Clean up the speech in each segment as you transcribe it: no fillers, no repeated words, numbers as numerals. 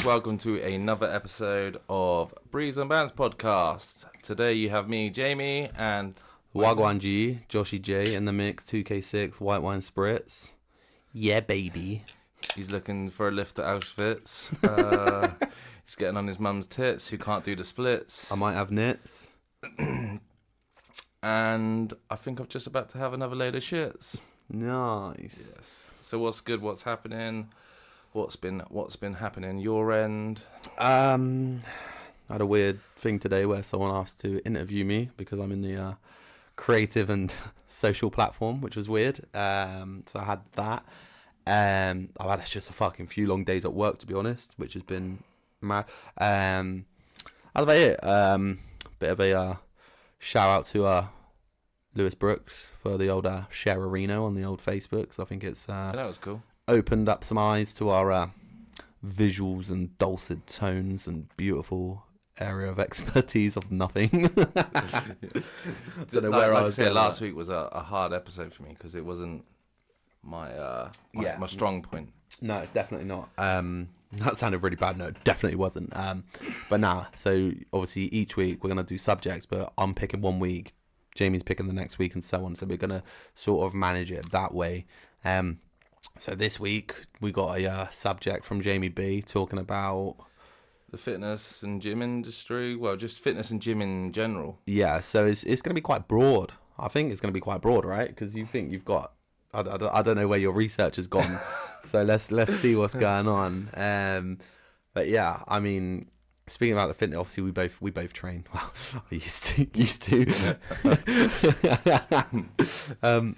welcome to another episode of Breeze and Bants podcast. Today you have me, Jamie, and Wagwan G, Joshy J in the mix, 2K6, white wine spritz. Yeah, baby. He's looking for a lift at Auschwitz. He's getting on his mum's tits, who can't do the splits. I might have nits. And I think I'm just about to have another load of shits. Nice. Yes. So what's good? What's happening? What's been happening your end? I had a weird thing today where someone asked to interview me because I'm in the creative and social platform, which was weird. So I had that. I've had just a fucking few long days at work, to be honest, which has been mad. That's about it. Bit of a shout out to Lewis Brooks for the old Sharerino on the old Facebook. So I think it's That was cool. Opened up some eyes to our visuals and dulcet tones and beautiful area of expertise of nothing. Don't know where I was saying. Last week was a hard episode for me because it wasn't my strong point. No, definitely not. That sounded really bad. No, it definitely wasn't. But nah, so obviously each week we're going to do subjects, but I'm picking one week, Jamie's picking the next week and so on. So we're going to sort of manage it that way. So this week we got a subject from Jamie B talking about the fitness and gym industry. Well, just fitness and gym in general. Yeah, so it's going to be quite broad. I think it's going to be quite broad, right? Because you think you've got... I don't know where your research has gone. So let's see what's going on. But yeah, I mean, speaking about the fitness, obviously we both train. Well, I used to.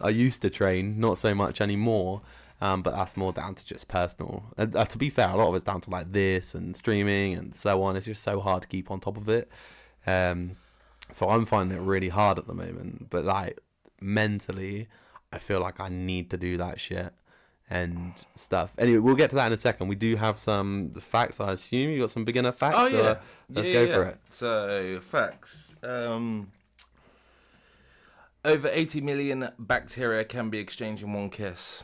I used to train, not so much anymore. But that's more down to just personal. To be fair, a lot of it's down to like this and streaming and so on. It's just so hard to keep on top of it. So I'm finding it really hard at the moment. But like mentally, I feel like I need to do that shit and stuff. Anyway, we'll get to that in a second. We do have some facts, I assume. You got some beginner facts? Oh, yeah. Let's go for it. So, facts. Over 80 million bacteria can be exchanged in one kiss.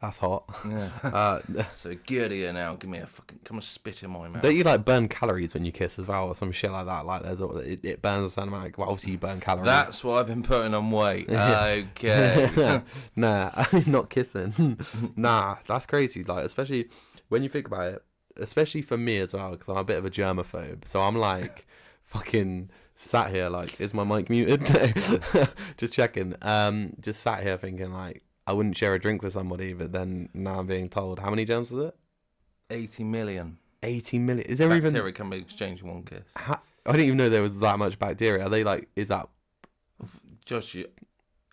That's hot. Yeah. So get here now. Give me a fucking... Come and spit in my mouth. Don't you like burn calories when you kiss as well, or some shit like that? Like it burns a certain amount. Well, obviously you burn calories. That's why I've been putting on weight. Okay. Nah, not kissing. Nah, that's crazy. Like, especially when you think about it. Especially for me as well, because I'm a bit of a germaphobe. So I'm like, fucking sat here like, is my mic muted? Just checking. Just sat here thinking like, I wouldn't share a drink with somebody, but then now I'm being told, how many germs was it? 80 million. 80 million. Is there bacteria even... can be exchanged in one kiss. I didn't even know there was that much bacteria. Are they like, is that... Josh,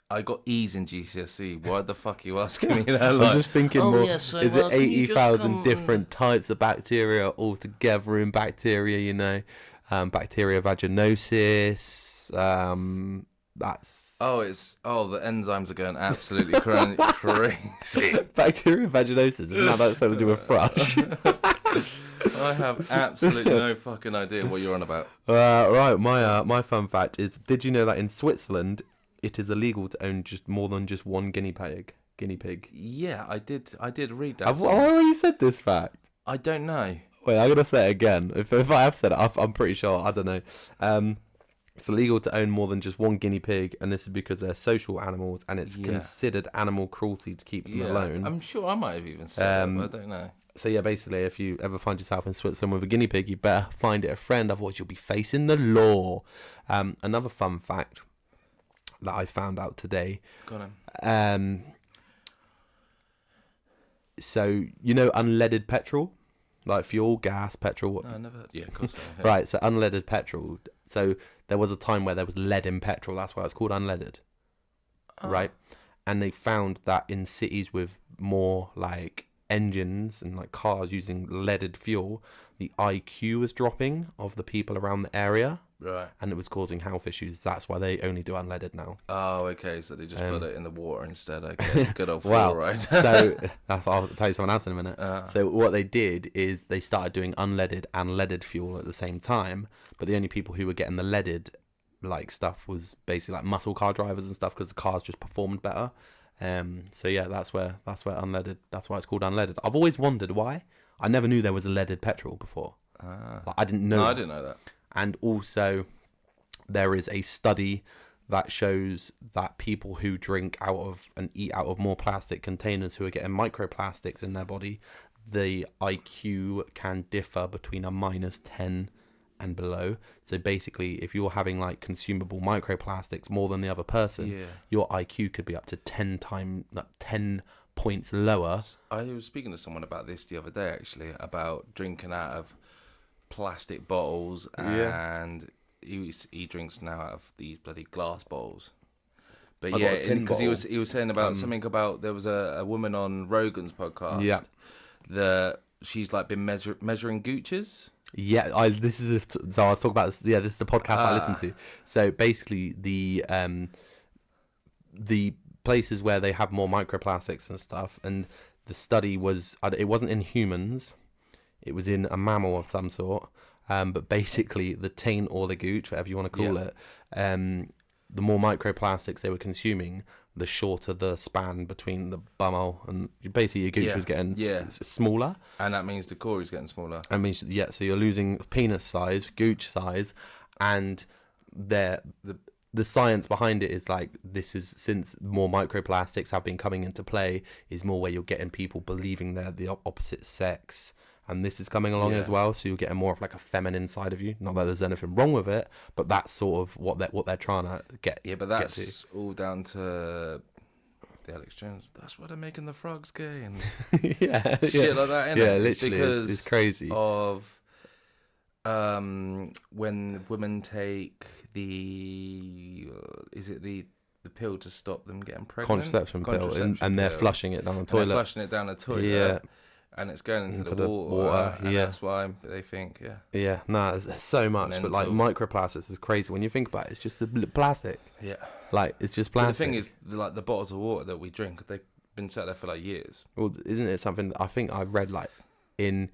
I got E's in GCSE. Why the fuck are you asking me that? Like, I'm just thinking more, is it 80,000 different types of bacteria all together in bacteria, you know? Bacteria vaginosis, that's... the enzymes are going absolutely crazy. Bacteria vaginosis, isn't that something to do with thrush? I have absolutely no fucking idea what you're on about. Right, my fun fact is, did you know that in Switzerland it is illegal to own just more than just one guinea pig? Yeah, I did read that. Have I already said this fact? I don't know. Wait, I'm gonna say it again. If I have said it, I'm pretty sure. I don't know. It's illegal to own more than just one guinea pig, and this is because they're social animals, and it's considered animal cruelty to keep them alone. I'm sure I might have even said it, but I don't know. So yeah, basically, if you ever find yourself in Switzerland with a guinea pig, you better find it a friend, otherwise you'll be facing the law. Another fun fact that I found out today. Go on. So you know unleaded petrol? Like fuel, gas, petrol. No, I never. Yeah, of course. Yeah. Right, so unleaded petrol. So there was a time where there was lead in petrol. That's why it's called unleaded. Oh. Right, and they found that in cities with more like engines and like cars using leaded fuel, the IQ was dropping of the people around the area. Right. And it was causing health issues. That's why they only do unleaded now. Oh, okay. So they just put it in the water instead. Okay. Good old well, right? So I'll tell you something else in a minute. So what they did is they started doing unleaded and leaded fuel at the same time. But the only people who were getting the leaded like stuff was basically like muscle car drivers and stuff because the cars just performed better. So yeah, that's where unleaded. That's why it's called unleaded. I've always wondered why. I never knew there was a leaded petrol before. Like, I didn't know. No, that. I didn't know that. And also, there is a study that shows that people who drink out of and eat out of more plastic containers who are getting microplastics in their body, the IQ can differ between a -10 and below. So basically, if you're having like consumable microplastics more than the other person, your IQ could be up to 10 points lower. I was speaking to someone about this the other day, actually, about drinking out of plastic bottles, and he drinks now out of these bloody glass bottles. But because he was saying about something about there was a woman on Rogan's podcast. Yeah. That she's like been measuring gooches. Yeah, so I was talking about this. Yeah, this is the podcast I listen to. So basically, the places where they have more microplastics and stuff, and the study was, it wasn't in humans, it was in a mammal of some sort. But basically, the taint or the gooch, whatever you want to call it, the more microplastics they were consuming, the shorter the span between the bumhole and basically your gooch was getting smaller. And that means the core is getting smaller. I mean, so you're losing penis size, gooch size, and the science behind it is like, this is, since more microplastics have been coming into play, is more where you're getting people believing they're the opposite sex. And this is coming along as well, so you're getting more of like a feminine side of you. Not that there's anything wrong with it, but that's sort of what they're trying to get. Yeah, but that's all down to the Alex Jones. That's why they're making the frogs gay and shit like that. Yeah, literally, because it's crazy. Of when women take the the pill to stop them getting pregnant, contraception pill, and they're flushing it down the toilet. They're flushing it down the toilet. Yeah. And it's going into the water, and that's why they think, there's so much, but like microplastics is crazy when you think about it. It's just a plastic. Yeah, like it's just plastic. But the thing is, like the bottles of water that we drink, they've been sat there for like years. Well, isn't it something that I think I've read, like in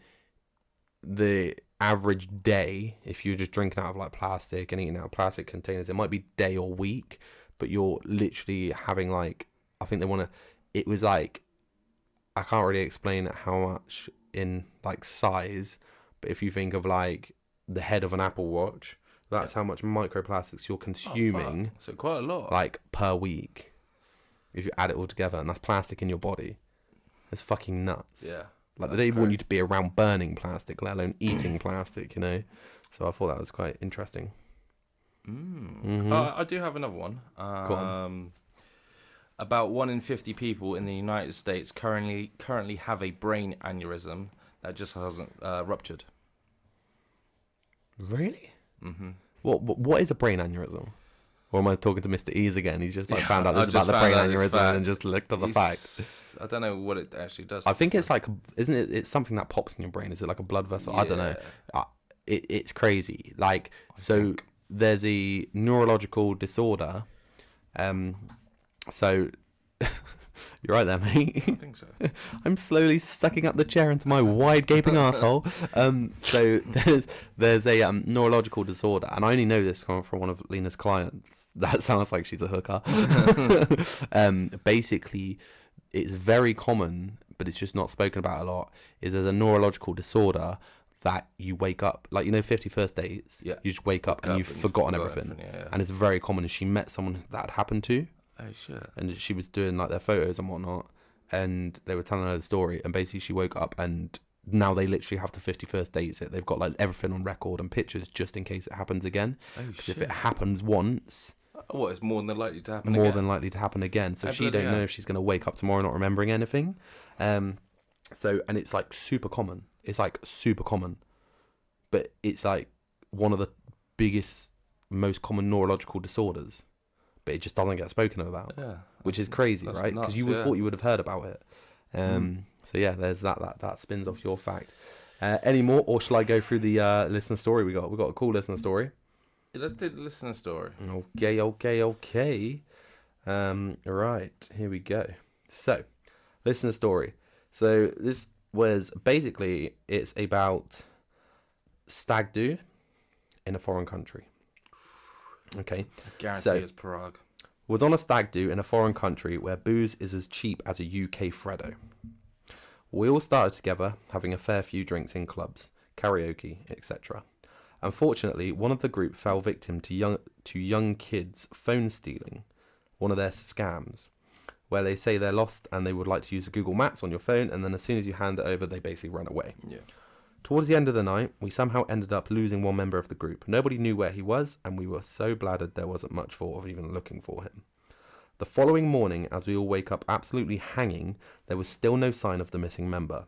the average day, if you're just drinking out of like plastic and eating out of plastic containers, it might be day or week, but you're literally having like, I think they want to. It was like, I can't really explain how much in like size, but if you think of like the head of an Apple Watch, that's how much microplastics you're consuming. So quite a lot. Like per week, if you add it all together, and that's plastic in your body. It's fucking nuts. Yeah. Like they don't even want you to be around burning plastic, let alone eating plastic, you know? So I thought that was quite interesting. I do have another one. Go on. About 1 in 50 people in the United States currently have a brain aneurysm that just hasn't ruptured. Really? Mm-hmm. What is a brain aneurysm? Or am I talking to Mr. Ease again? He's just like found out this about the brain aneurysm and just looked at the fact. I don't know what it actually does. I think it's like, isn't it? It's something that pops in your brain. Is it like a blood vessel? I don't know. It's crazy. Like, so there's a neurological disorder. So, you're right there, mate. I think so. I'm slowly sucking up the chair into my wide gaping arsehole. So there's a neurological disorder, and I only know this from one of Lena's clients. That sounds like she's a hooker. Basically, it's very common, but it's just not spoken about a lot. Is there's a neurological disorder that you wake up, like, you know, 50 First Dates. Yeah. You just wake up and you've forgotten everything. And it's very common. And she met someone that had happened to. Oh shit! And she was doing like their photos and whatnot, and they were telling her the story. And basically, she woke up, and now they literally have to 50 First Dates it. They've got like everything on record and pictures just in case it happens again. Because if it happens once, it's more than likely to happen. More than likely to happen again. So she don't know if she's gonna wake up tomorrow not remembering anything. So, and it's like super common. It's like super common, but it's like one of the biggest, most common neurological disorders. But it just doesn't get spoken about, which is crazy, right? Because you would thought you would have heard about it. So yeah, there's that spins off your fact. Any more, or shall I go through the listener story we got? We got a cool listener story. Yeah, let's do the listener story. Okay. Right, here we go. So, listener story. So this was basically, it's about stag do in a foreign country. Okay. I guarantee it's Prague. Was on a stag do in a foreign country where booze is as cheap as a UK Freddo. We all started together, having a fair few drinks in clubs, karaoke, etc. Unfortunately, one of the group fell victim to young kids phone stealing, one of their scams, where they say they're lost and they would like to use Google Maps on your phone, and then as soon as you hand it over, they basically run away. Yeah. Towards the end of the night, we somehow ended up losing one member of the group. Nobody knew where he was, and we were so bladdered there wasn't much thought of even looking for him. The following morning, as we all wake up absolutely hanging, there was still no sign of the missing member.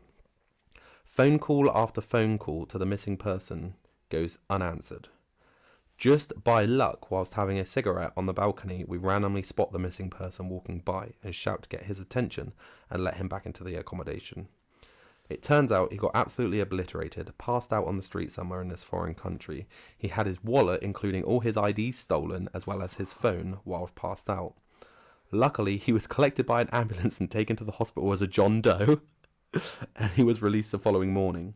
Phone call after phone call to the missing person goes unanswered. Just by luck, whilst having a cigarette on the balcony, we randomly spot the missing person walking by and shout to get his attention and let him back into the accommodation. It turns out he got absolutely obliterated, passed out on the street somewhere in this foreign country. He had his wallet, including all his IDs, stolen, as well as his phone, whilst passed out. Luckily, he was collected by an ambulance and taken to the hospital as a John Doe, and he was released the following morning.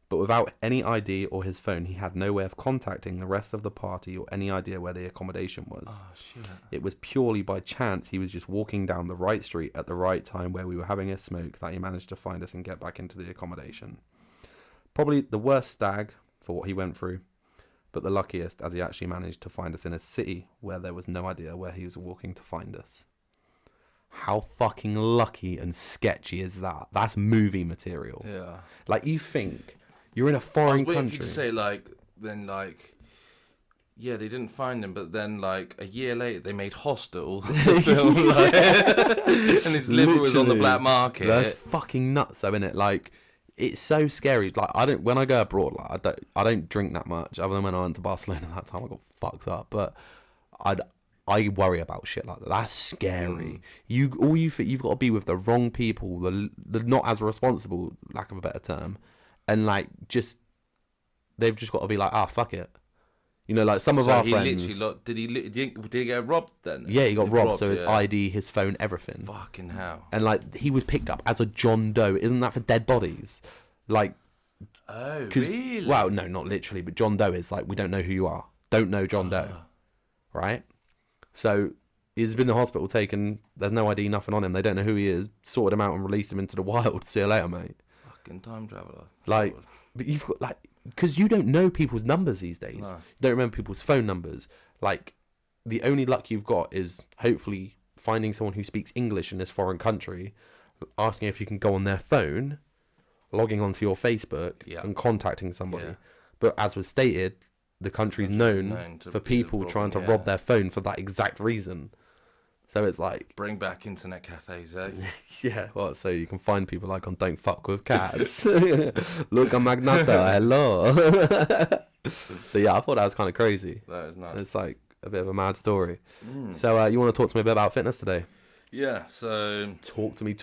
But without any ID or his phone, he had no way of contacting the rest of the party or any idea where the accommodation was. Oh, shit. It was purely by chance he was just walking down the right street at the right time where we were having a smoke that he managed to find us and get back into the accommodation. Probably the worst stag for what he went through, but the luckiest as he actually managed to find us in a city where there was no idea where he was walking to find us. How fucking lucky and sketchy is that? That's movie material. Yeah. Like, you think you're in a foreign country. I was waiting for you to say, like, then, like, yeah, they didn't find him, but then, like, a year later, they made Hostel, the film, like, and his liver was on the black market. That's fucking nuts, though, innit? Like, it's so scary. Like, when I go abroad, like, I don't drink that much, other than when I went to Barcelona that time, I got fucked up, but I worry about shit like that. That's scary. You've got to be with the wrong people, the not as responsible, lack of a better term, and like they've just got to be like, fuck it. You know, like some of our friends. Did he get robbed then? Yeah, he got robbed. So his ID, his phone, everything. Fucking hell. And like he was picked up as a John Doe. Isn't that for dead bodies? Like. Oh, really? Well, no, not literally, but John Doe is like, we don't know who you are. Don't know John Doe, right? So he's been in the hospital taken. There's no ID, nothing on him. They don't know who he is. Sorted him out and released him into the wild. See you later, mate. Fucking time traveler. Like, but you've got like, because you don't know people's numbers these days. No. You don't remember people's phone numbers. Like, the only luck you've got is hopefully finding someone who speaks English in this foreign country, asking if you can go on their phone, logging onto your Facebook, and contacting somebody. Yeah. But as was stated, the country's known for people trying to rob their phone for that exact reason. So it's like... Bring back internet cafes, eh? Yeah, well, so you can find people like on Don't Fuck With Cats. Look, I'm Magnata, hello. So yeah, I thought that was kind of crazy. That is nice. It's like a bit of a mad story. So you want to talk to me a bit about fitness today? Yeah, so... Talk to me.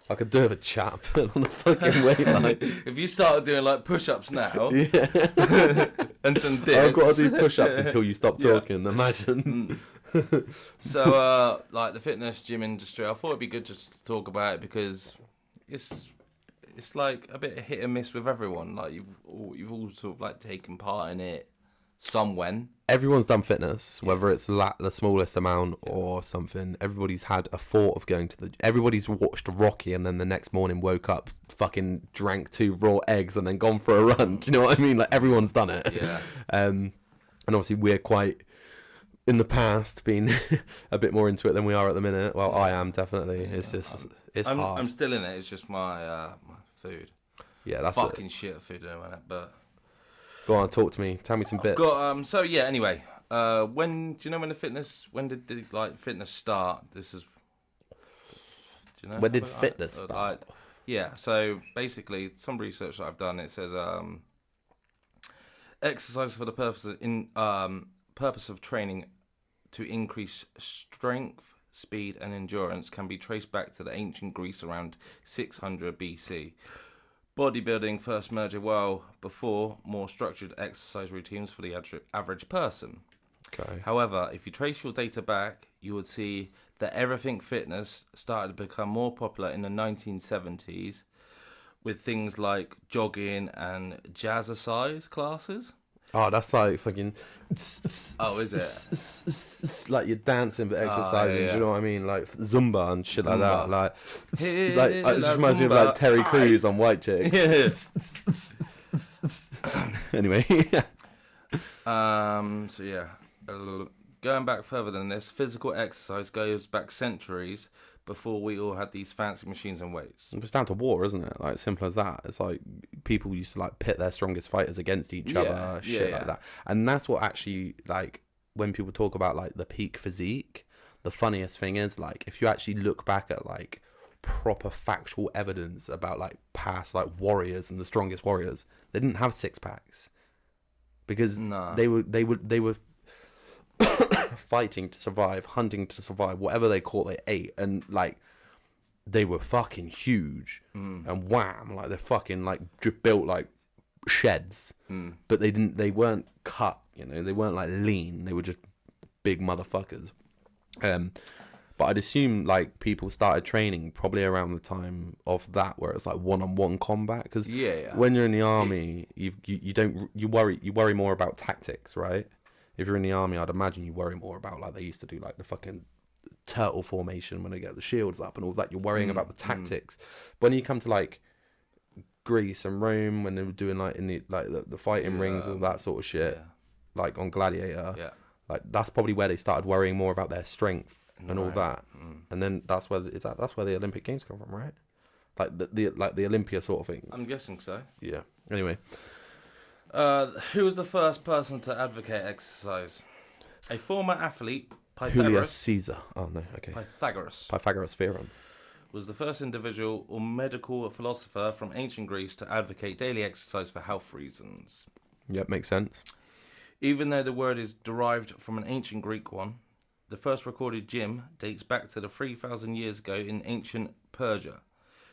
I could do with a chat on the fucking weight line. If you started doing like push-ups now, and some dips, I've got to do push-ups until you stop talking. Imagine. So, like the fitness gym industry, I thought it'd be good just to talk about it because it's like a bit of hit and miss with everyone. Like you've all sort of like taken part in it somewhen. Everyone's done fitness, whether it's the smallest amount or something. Everybody's had a thought of going to everybody's watched Rocky and then the next morning woke up, fucking drank 2 raw eggs and then gone for a run. Do you know what I mean? Like, everyone's done it. Yeah. And obviously we're quite, in the past, been a bit more into it than we are at the minute. Well, I am, definitely. It's just, it's hard. I'm still in it. It's just my food. Yeah, that's fucking shit food at the minute, but... Go on, talk to me. Tell me some bits. So yeah. Anyway, when do you know when did like fitness start? This is. Do you know? When did fitness start? Yeah. So basically, some research that I've done, it says exercise for the purpose of training to increase strength, speed, and endurance can be traced back to the ancient Greece around 600 BC. Bodybuilding first emerged well before more structured exercise routines for the average person. Okay. However, if you trace your data back, you would see that everything fitness started to become more popular in the 1970s with things like jogging and jazzercise classes. Oh, that's like fucking. Oh, is it? Like you're dancing but exercising. yeah. Do you know what I mean? Like Zumba and shit like that. Zumba. Like, Hey, like it just reminds me of Zumba. like Terry Aye. Crews on White Chicks. Anyway. So yeah, going back further than this, physical exercise goes back centuries before we all had these fancy machines and weights. It's down to war, isn't it? Like, simple as that. It's like people used to like pit their strongest fighters against each other, shit like that. And that's what actually, like, when people talk about like the peak physique, the funniest thing is, like, if you actually look back at like proper factual evidence about like past like warriors and the strongest warriors, they didn't have six packs because they were fighting to survive, hunting to survive, whatever they caught they ate, and like they were fucking huge and wham, like they're fucking like built like sheds, but they weren't cut, you know, they weren't like lean, they were just big motherfuckers. But I'd assume like people started training probably around the time of that, where it's like one-on-one combat, because when you're in the army, you worry more about tactics, right? If you're in the army, I'd imagine you worry more about, like, they used to do like the fucking turtle formation when they get the shields up and all that. You're worrying about the tactics. But when you come to like Greece and Rome, when they were doing like in the fighting rings, all that sort of shit, like on Gladiator, like that's probably where they started worrying more about their strength and all that. And then that's where the Olympic Games come from, right? Like the Olympia sort of things. I'm guessing so. Yeah. Anyway. Who was the first person to advocate exercise? A former athlete, Pythagoras. Julius Caesar. Oh, no, okay. Pythagoras theorem. Was the first individual or medical philosopher from ancient Greece to advocate daily exercise for health reasons. Yep, makes sense. Even though the word is derived from an ancient Greek one, the first recorded gym dates back to the 3,000 years ago in ancient Persia.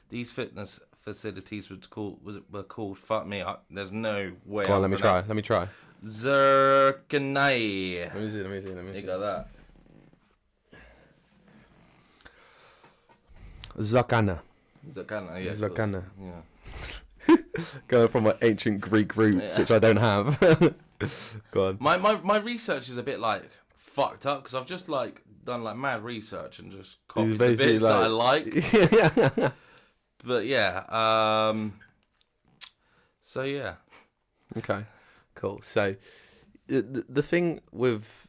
These fitness facilities were called fuck me up. There's no way. Go on, let me try. Zirconiae. Let me see. You got that? Zakana. Yeah. Zakana. Yeah. Going from my ancient Greek roots, which I don't have. Go on. My research is a bit like fucked up because I've just like done like mad research and just copied the bits that I like. But yeah, so yeah. Okay, cool. So the thing with,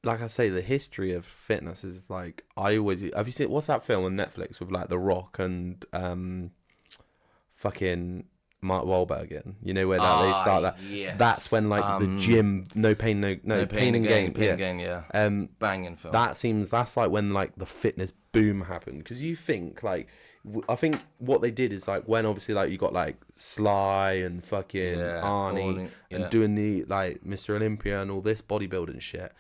like I say, the history of fitness is like, have you seen, what's that film on Netflix with like The Rock and fucking Mark Wahlberg in? You know where they start that? Yes. That's when like the gym, no pain and gain, banging film. That's like when like the fitness boom happened, because you think like, I think what they did is like when obviously like you got like Sly and fucking Arnie and doing the like Mr. Olympia and all this bodybuilding shit,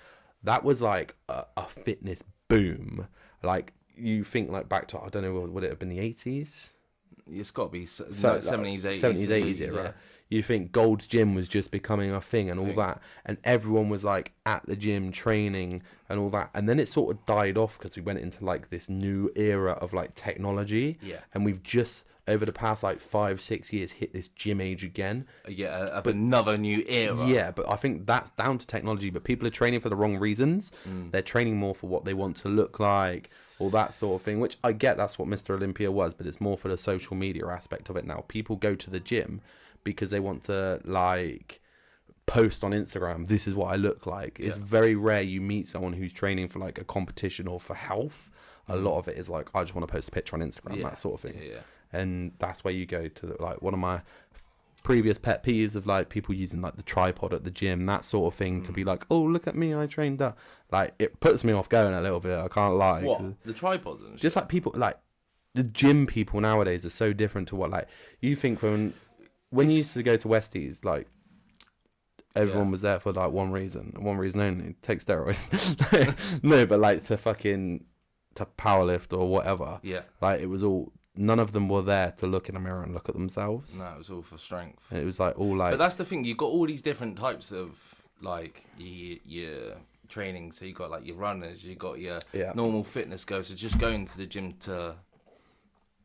that was like a fitness boom. Like you think like back to, I don't know, would it have been the 80s? It's got to be 70s, like, 80s. 70s, 80s, yeah, right? You think Gold's Gym was just becoming a thing and all that, and everyone was like at the gym training and all that, and then it sort of died off because we went into like this new era of like technology, and we've just over the past like 5-6 years hit this gym age again. But another new era. Yeah, but I think that's down to technology, but people are training for the wrong reasons. They're training more for what they want to look like, all that sort of thing, which I get, that's what Mr. Olympia was, but it's more for the social media aspect of it now. People go to the gym because they want to like post on Instagram, this is what I look like. It's very rare you meet someone who's training for like a competition or for health. A lot of it is like, I just want to post a picture on Instagram, that sort of thing. And that's where you go to like one of my previous pet peeves of like people using like the tripod at the gym, that sort of thing, to be like, oh, look at me, I trained up. Like it puts me off going a little bit, I can't lie. What? The tripods and shit? Just like people, like the gym people nowadays are so different to what like you think when you used to go to Westies, like everyone was there for like one reason only, take steroids. No, but like to powerlift or whatever. Yeah. Like it was all, none of them were there to look in a mirror and look at themselves. No, it was all for strength. And it was like all like. But that's the thing, you've got all these different types of like your training. So you got like your runners, you got your normal fitness goers, so just going to the gym to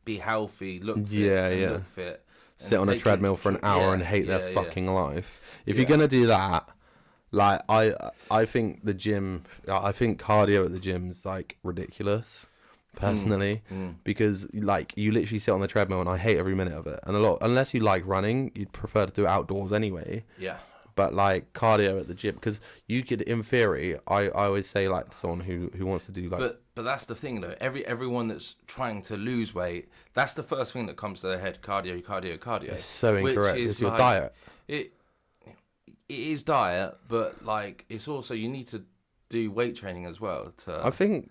be healthy, look fit, look fit. sit on a treadmill for an hour and hate their fucking life. If you're gonna do that, like I think the gym, I think cardio at the gym is like ridiculous, personally, because like you literally sit on the treadmill and I hate every minute of it. And unless you like running, you'd prefer to do it outdoors anyway. Yeah. But like cardio at the gym, because you could, in theory, I always say like to someone who wants to do like. But that's the thing though. Everyone that's trying to lose weight, that's the first thing that comes to their head: cardio. It's so incorrect. It's your diet. It is diet, but like it's also you need to do weight training as well. I think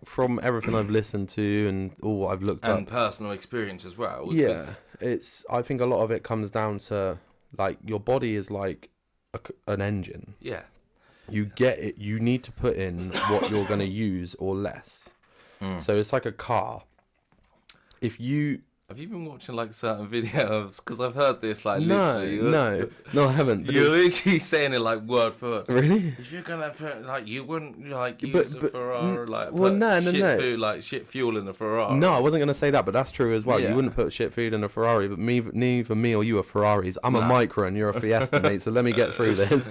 from everything I've listened to and all what I've looked up and personal experience as well. Yeah, I think a lot of it comes down to. Like, your body is like an engine. Yeah. You get it. You need to put in what you're going to use or less. So it's like a car. If you... Have you been watching like certain videos? Because I've heard this like no, I haven't. But you're literally saying it like word for word. Really? If you're gonna put like you wouldn't like use a Ferrari like food like shit fuel in a Ferrari. No, I wasn't gonna say that, but that's true as well. Yeah. You wouldn't put shit food in a Ferrari, but neither me or you are Ferraris. I'm a Micra and you're a Fiesta, mate. So let me get through this.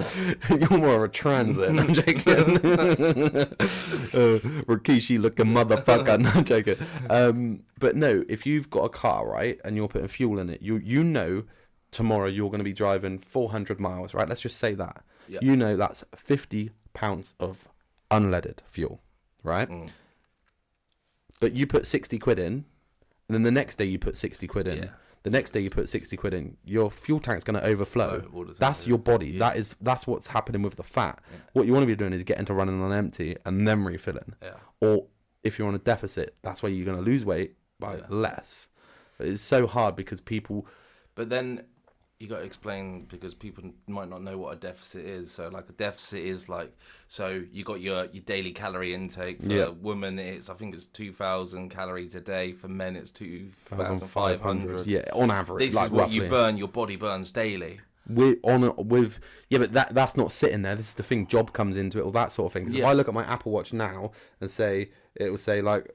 You're more of a Transit. I'm joking. Rikishi looking motherfucker. No, I'm joking. But no, if you've got a car, right, and you're putting fuel in it, you know tomorrow you're going to be driving 400 miles, right? Let's just say that. Yep. You know that's 50 pounds of unleaded fuel, right? But you put 60 quid in, and then the next day you put 60 quid in. Yeah. The next day you put 60 quid in. Your fuel tank's going to overflow. That's your body. Yeah. That's what's happening with the fat. Yeah. What you want to be doing is getting to running on empty and then refilling. Yeah. Or if you're on a deficit, that's where you're going to lose weight by less. But it's so hard because people... But then you got to explain, because people might not know what a deficit is. So like a deficit is like, so you got your daily calorie intake. For women, I think it's 2,000 calories a day. For men, it's 2,500. Yeah, on average. This is what you burn, your body burns daily. But that's not sitting there. This is the thing. Job comes into it, all that sort of thing. Because if I look at my Apple Watch now and say, it will say like,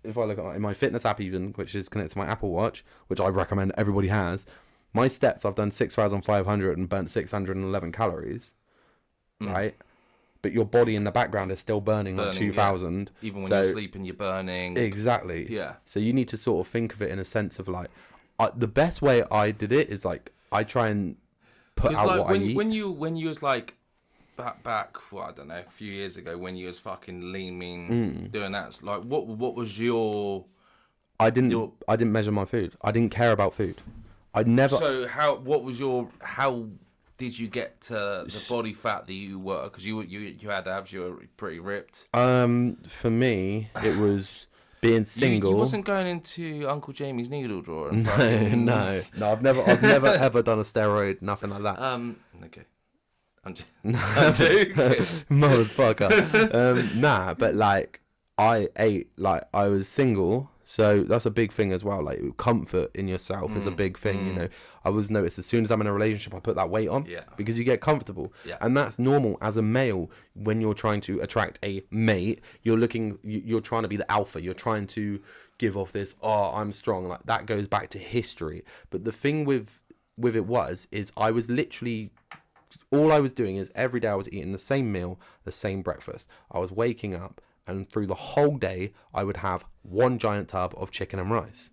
if I look at my fitness app even, which is connected to my Apple Watch, which I recommend everybody has, my steps, I've done 6,500 and burnt 611 calories, right? But your body in the background is still burning like 2,000. Yeah. Even when you're sleeping, you're burning. Exactly. Yeah. So you need to sort of think of it in a sense of like, the best way I did it is like, I try and put out what I eat. When you was like, back, well, I don't know, a few years ago when you was fucking lean, mean, doing that, like, what was your... I didn't measure my food. I didn't care about food. I never... So how did you get to the body fat that you were? Because you had abs, you were pretty ripped. For me, it was being single. You wasn't going into Uncle Jamie's needle drawer. And No, I've never ever done a steroid, nothing like that. Okay. I'm joking. Motherfucker. Nah, but like I ate, like I was single, so that's a big thing as well. Like comfort in yourself is a big thing. You know, I was noticed as soon as I'm in a relationship, I put that weight on because you get comfortable, and that's normal as a male. When you're trying to attract a mate, you're trying to be the alpha. You're trying to give off this, oh, I'm strong. Like that goes back to history. But the thing with it is I was literally. All I was doing is every day I was eating the same meal, the same breakfast. I was waking up, and through the whole day, I would have one giant tub of chicken and rice.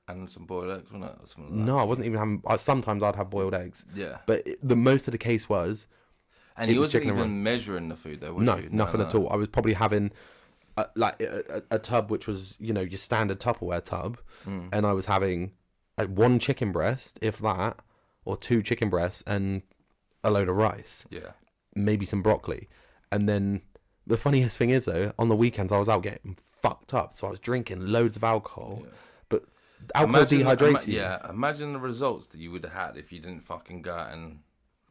And some boiled eggs, wasn't it? Or something like that. No, I wasn't even having... Sometimes I'd have boiled eggs. Yeah. But the most of the case was... And you wasn't even measuring the food, though, was you? No, nothing at all. I was probably having a tub, which was, you know, your standard Tupperware tub. And I was having one chicken breast, if that, or two chicken breasts, and... a load of rice, maybe some broccoli, and then the funniest thing is though, on the weekends I was out getting fucked up, so I was drinking loads of alcohol, but alcohol dehydrates you. Imagine the results that you would have had if you didn't fucking go out and.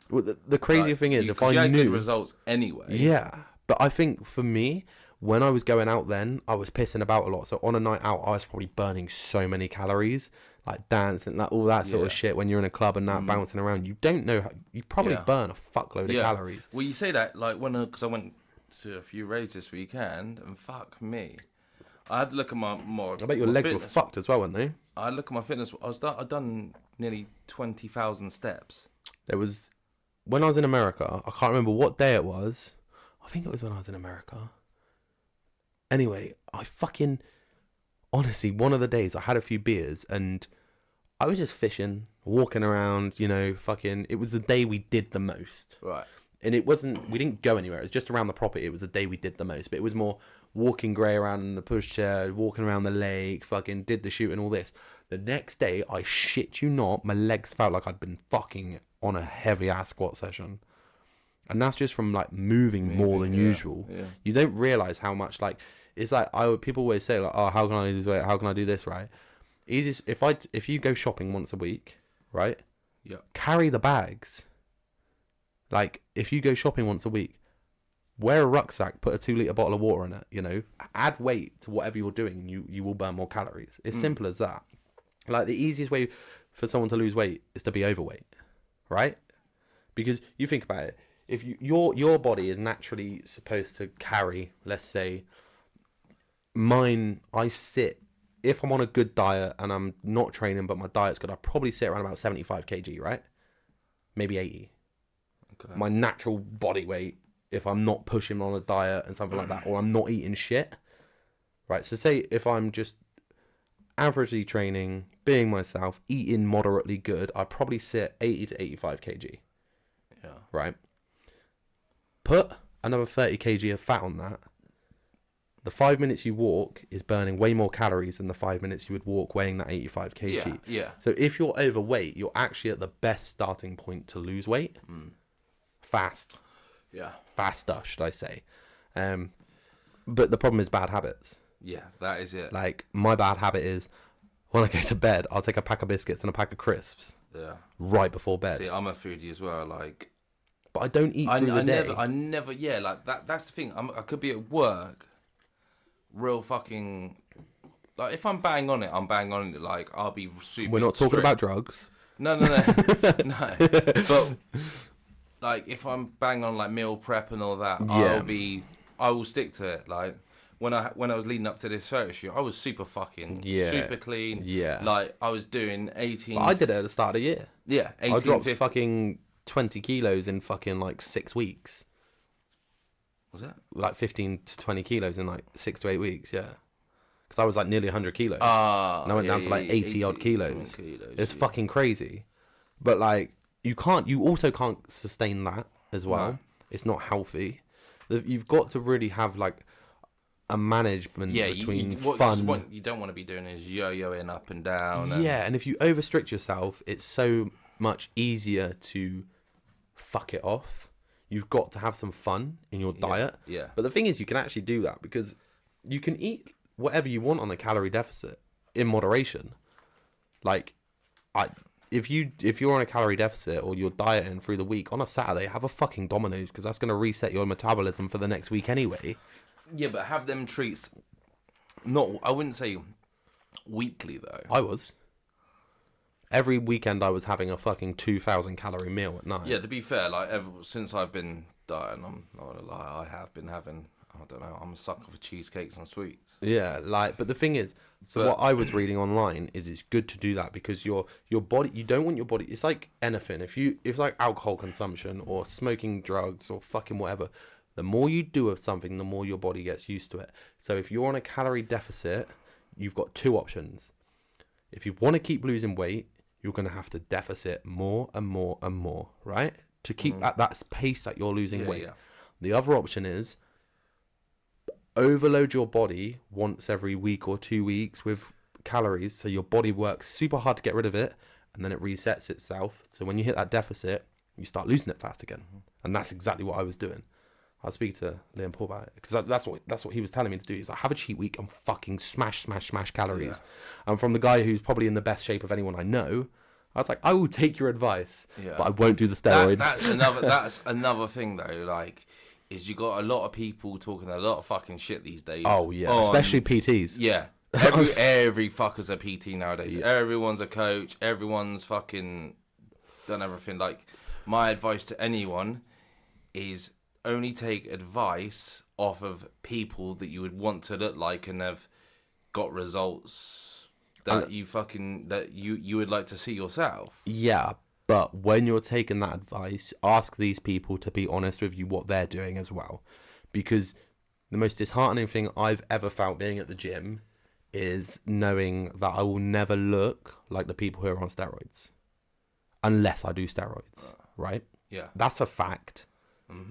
Well, the crazy thing is, if I had knew good results anyway. Yeah, but I think for me, when I was going out, then I was pissing about a lot. So on a night out, I was probably burning so many calories. Like dancing, like all that sort of shit. When you're in a club and that bouncing around, you don't know how you probably burn a fuckload of calories. Well, you say that like because I went to a few raves this weekend, and fuck me, I had to look at my I bet your my legs fitness. were fucked as well, weren't they? I had to look at my fitness. I'd done nearly 20,000 steps. There was, when I was in America, I can't remember what day it was. I think it was when I was in America. Anyway, honestly, one of the days I had a few beers and I was just fishing, walking around, it was the day we did the most. Right. And we didn't go anywhere. It was just around the property. It was the day we did the most. But it was more walking grey around in the pushchair, walking around the lake, fucking did the shoot and all this. The next day, I shit you not, my legs felt like I'd been fucking on a heavy ass squat session. And that's just from like moving more than usual. Yeah. You don't realise how much it's like people always say like, oh, how can I lose weight? How can I do this, right? Easiest if you go shopping once a week, right? Yeah. Carry the bags. Like if you go shopping once a week, wear a rucksack, put a 2-litre bottle of water in it, add weight to whatever you're doing, you will burn more calories. It's simple as that. Like the easiest way for someone to lose weight is to be overweight, right? Because you think about it, if your body is naturally supposed to carry, let's say, if I'm on a good diet and I'm not training but my diet's good, I probably sit around about 75 kg, right? Maybe 80. Okay. My natural body weight, if I'm not pushing on a diet and something like that, or I'm not eating shit, right? So say if I'm just averagely training, being myself, eating moderately good, I probably sit 80 to 85 kg. Yeah. Right? Put another 30 kg of fat on that. The 5 minutes you walk is burning way more calories than the 5 minutes you would walk weighing that 85 kg. Yeah. So if you're overweight, you're actually at the best starting point to lose weight. Fast. Yeah. Faster, should I say. But the problem is bad habits. Yeah, that is it. Like, my bad habit is, when I go to bed, I'll take a pack of biscuits and a pack of crisps. Yeah. Right before bed. See, I'm a foodie as well, like... But I don't eat through the day. I never, that's the thing. I could be at work, real fucking... Like, if I'm bang on it, I'm bang on it. Like, I'll be super We're not talking strict. about drugs. No. No. But, like, if I'm bang on, like, meal prep and all that, I will stick to it. Like, when I was leading up to this photo shoot, I was super fucking, super clean. Yeah. Like, I was doing 18... But I did it at the start of the year. Yeah, 18, I dropped 50. fucking 20 kilos in fucking, like, 6 weeks. Was that? Like, 15 to 20 kilos in, like, 6 to 8 weeks, yeah. Because I was, like, nearly 100 kilos. And I went down to, like, 80-odd kilos. It's fucking crazy. But, like, you also can't sustain that as well. No. It's not healthy. You've got to really have, like, a management between fun. You don't want to be doing is yo-yoing up and down. And if you overstrict yourself, it's so much easier to fuck it off. You've got to have some fun in your diet. Yeah. But the thing is, you can actually do that because you can eat whatever you want on a calorie deficit in moderation. Like, if you're on a calorie deficit or you're dieting through the week, on a Saturday, have a fucking Domino's because that's going to reset your metabolism for the next week anyway. Yeah, but have them treats. I wouldn't say weekly though. I was. Every weekend I was having a fucking 2,000 calorie meal at night. Yeah, to be fair, like since I've been dieting, I'm not gonna lie, I have been having. I don't know. I'm a sucker for cheesecakes and sweets. Yeah, but the thing is, what I was reading online is it's good to do that because your body, you don't want your body. It's like anything. If like alcohol consumption or smoking drugs or fucking whatever. The more you do of something, the more your body gets used to it. So if you're on a calorie deficit, you've got two options. If you want to keep losing weight, you're going to have to deficit more and more and more, right? To keep at that pace that you're losing weight. Yeah. The other option is overload your body once every week or 2 weeks with calories. So your body works super hard to get rid of it and then it resets itself. So when you hit that deficit, you start losing it fast again. And that's exactly what I was doing. I'll speak to Liam Paul about it because that's what he was telling me to do. He's like, have a cheat week and fucking smash calories. Yeah. And from the guy who's probably in the best shape of anyone I know, I was like, I will take your advice, but I won't do the steroids. That's another thing though. Like, is you got a lot of people talking a lot of fucking shit these days. Oh yeah, especially PTs. Yeah, every fucker's a PT nowadays. Yeah. Everyone's a coach. Everyone's fucking done everything. Like, my advice to anyone is only take advice off of people that you would want to look like and have got results that you would like to see yourself. Yeah, but when you're taking that advice, ask these people to be honest with you what they're doing as well. Because the most disheartening thing I've ever felt being at the gym is knowing that I will never look like the people who are on steroids. Unless I do steroids, right? Yeah. That's a fact.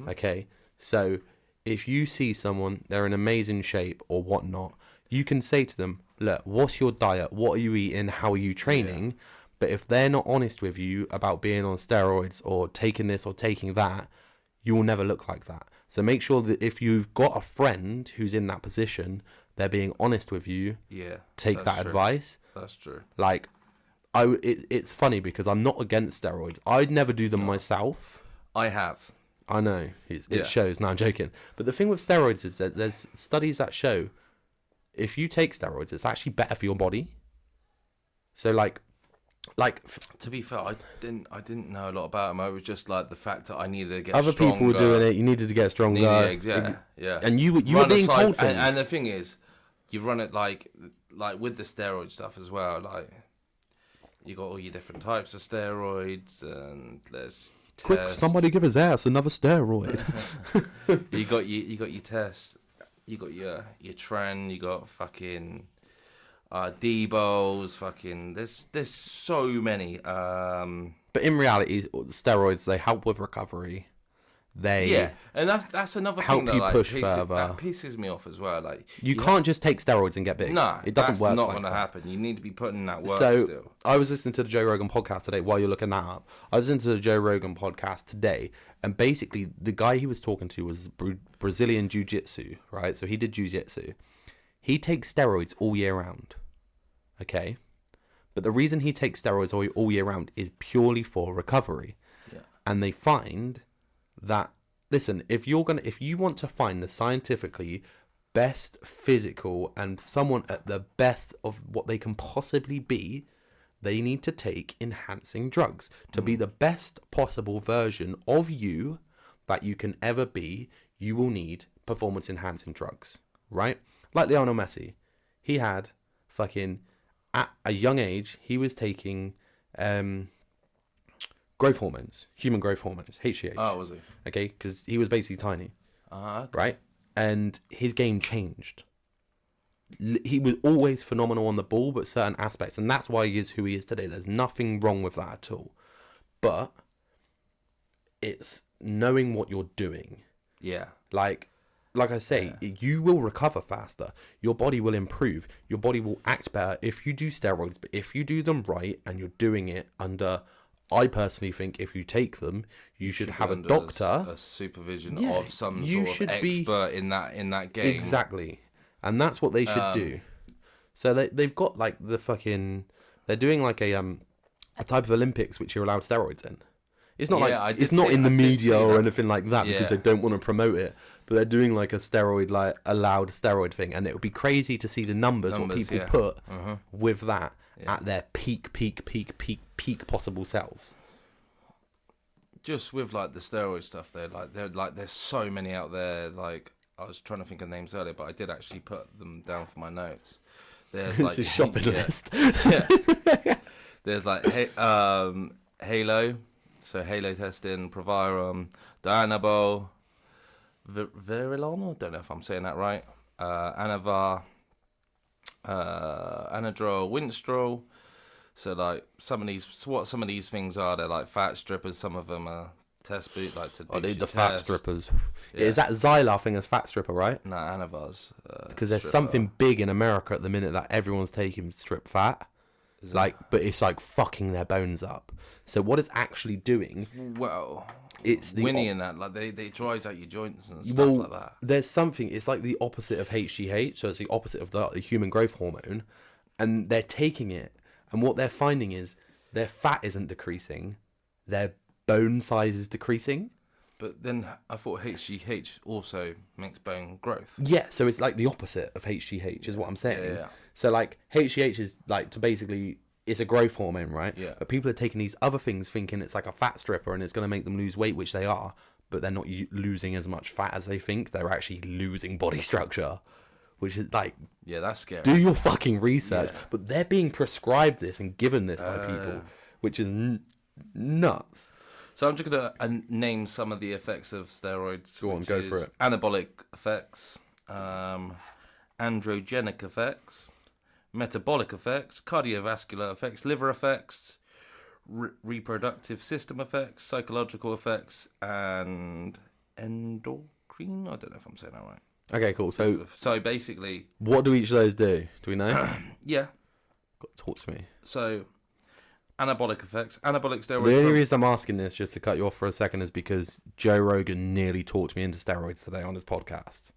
Okay? So if you see someone, they're in amazing shape or whatnot, you can say to them, look, what's your diet? What are you eating? How are you training? Yeah. But if they're not honest with you about being on steroids or taking this or taking that, you will never look like that. So make sure that if you've got a friend who's in that position, they're being honest with you. Yeah. Take that advice. That's true. Like, it's funny because I'm not against steroids. I'd never do them myself. I have. I know. It shows. No, I'm joking. But the thing with steroids is that there's studies that show if you take steroids, it's actually better for your body. So like to be fair, I didn't know a lot about them. I was just like the fact that I needed to get other stronger. People were doing it. You needed to get stronger. Yeah. And you were being told things. And the thing is, you run it like with the steroid stuff as well. Like you got all your different types of steroids, and there's quick, somebody give his ass another steroid. you got your tests. You got your Tren. You got fucking. Debo's fucking there's so many but in reality steroids, they help with recovery. They and that's another help thing that you like push further. That pisses me off as well. Like you can't just take steroids and get big. No, it doesn't work. Not like gonna that. happen. You need to be putting in that work. So still. I was listening to the Joe Rogan podcast today. While you're looking that up, I was listening to the Joe Rogan podcast today, and basically the guy he was talking to was Brazilian jiu-jitsu, right? So he did jiu-jitsu. He takes steroids all year round. Okay? But the reason he takes steroids all year round is purely for recovery. Yeah. And they find that, listen, if you want to find the scientifically best physical and someone at the best of what they can possibly be, they need to take enhancing drugs. To be the best possible version of you that you can ever be, you will need performance enhancing drugs. Right? Like Lionel Messi. He had fucking, at a young age, he was taking growth hormones, human growth hormones, HGH. Oh, was he? Okay, because he was basically tiny. Okay. Right? And his game changed. He was always phenomenal on the ball, but certain aspects, and that's why he is who he is today. There's nothing wrong with that at all. But it's knowing what you're doing. Yeah. Like I say, you will recover faster. Your body will improve. Your body will act better if you do steroids. But if you do them right and you're doing it under, I personally think if you take them, you should have a doctor, a supervision of some sort of expert in that game. Exactly, and that's what they should do. So they've got like they're doing like a type of Olympics which you're allowed steroids in. It's not it's not in the media or anything like that because they don't want to promote it. But they're doing like a steroid, like allowed steroid thing, and it would be crazy to see the numbers what people put with that at their peak possible selves. Just with like the steroid stuff, there's so many out there. Like I was trying to think of names earlier, but I did actually put them down for my notes. There's like it's a shopping list. There's like Halo. So Halo testing, Proviron, Dianabol, Verilon, I don't know if I'm saying that right, Anavar, Anadrol, Winstrol. So like some of these things are, they're like fat strippers. Some of them are test boot, like to do the fat strippers. Yeah. Is that Xylar thing as fat stripper, right? No, Anavar's. Because there's something big in America at the minute that everyone's taking strip fat. But it's like fucking their bones up. So what it's actually doing? Well, it's the Winnie and that, like they dries out your joints and stuff like that. There's something. It's like the opposite of HGH, so it's the opposite of the human growth hormone, and they're taking it, and what they're finding is their fat isn't decreasing, their bone size is decreasing. But then I thought HGH also makes bone growth. Yeah, so it's like the opposite of HGH is what I'm saying. Yeah. So like HGH is like to basically, it's a growth hormone, right? Yeah. But people are taking these other things thinking it's like a fat stripper and it's going to make them lose weight, which they are, but they're not losing as much fat as they think. They're actually losing body structure, which is like, Yeah, that's scary. do your fucking research. Yeah. But they're being prescribed this and given this by people, which is nuts. So I'm just going to name some of the effects of steroids. Go on, go for it. Anabolic effects, androgenic effects, metabolic effects, cardiovascular effects, liver effects, reproductive system effects, psychological effects, and endocrine. I don't know if I'm saying that right. Okay, cool. So basically, what do each of those do? Do we know? Yeah. Talk to me. So, anabolic effects. Anabolic steroids. The only reason I'm asking this, just to cut you off for a second, is because Joe Rogan nearly talked me into steroids today on his podcast.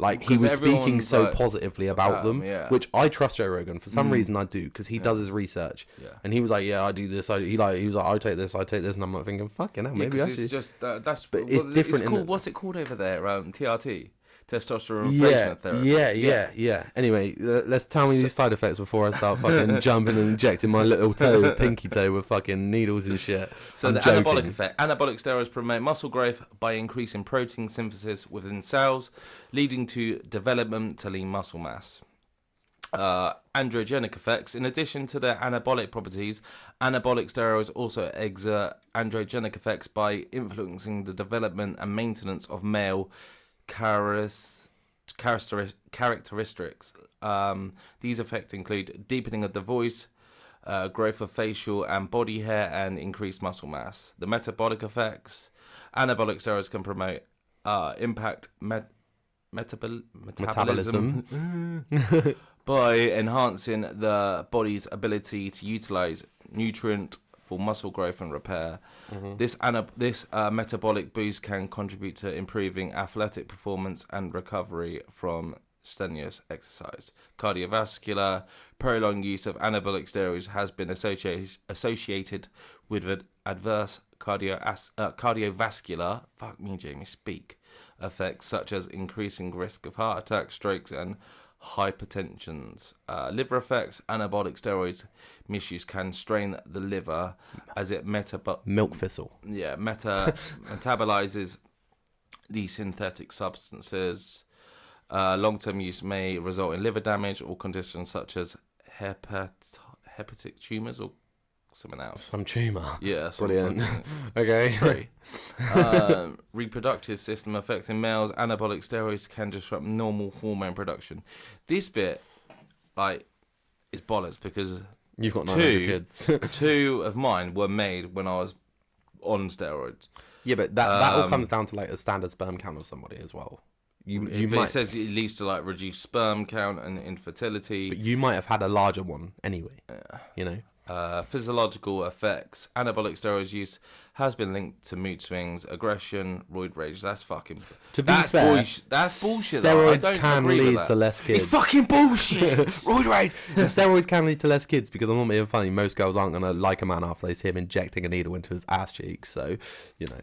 Like, he was speaking so positively about them, which I trust Joe Rogan. For some reason, I do, because he does his research. Yeah. And he was like, yeah, I do this. He was like, I take this, and I'm like thinking, fucking hell, maybe I should. It's just, that's... But it's different, it's called, what's it called over there? TRT? Testosterone replacement therapy. Yeah. Anyway, let's tell me these side effects before I start fucking jumping and injecting my little toe, pinky toe, with fucking needles and shit. So the anabolic effect. Anabolic steroids promote muscle growth by increasing protein synthesis within cells, leading to developmentally muscle mass. Androgenic effects. In addition to their anabolic properties, anabolic steroids also exert androgenic effects by influencing the development and maintenance of male characteristics. These effects include deepening of the voice, growth of facial and body hair, and increased muscle mass. The metabolic effects. Anabolic steroids can promote impact metabolism by enhancing the body's ability to utilize nutrient for muscle growth and repair. This metabolic boost can contribute to improving athletic performance and recovery from strenuous exercise. Cardiovascular. Prolonged use of anabolic steroids has been associated with adverse cardiovascular, fuck me Jamie, speak, effects such as increasing risk of heart attacks, strokes, and hypertensions. Liver effects. Anabolic steroids misuse can strain the liver as it milk thistle. Yeah, metabolizes these synthetic substances. Long-term use may result in liver damage or conditions such as hepatic tumors or something else. Some tumour. Yeah, brilliant. Okay. Reproductive system effects in males. Anabolic steroids can disrupt normal hormone production. This bit, is bollocks because you've got 900 kids. 2 of mine were made when I was on steroids. Yeah, but that all comes down to a standard sperm count of somebody as well. It says it leads to reduced sperm count and infertility. But you might have had a larger one anyway. Physiological effects. Anabolic steroids use has been linked to mood swings, aggression, roid rage. That's fucking... That's bullshit. Steroids can lead to less kids. It's fucking bullshit. Roid rage. Steroids can lead to less kids because I'm not being funny. Most girls aren't going to like a man after they see him injecting a needle into his ass cheek. So,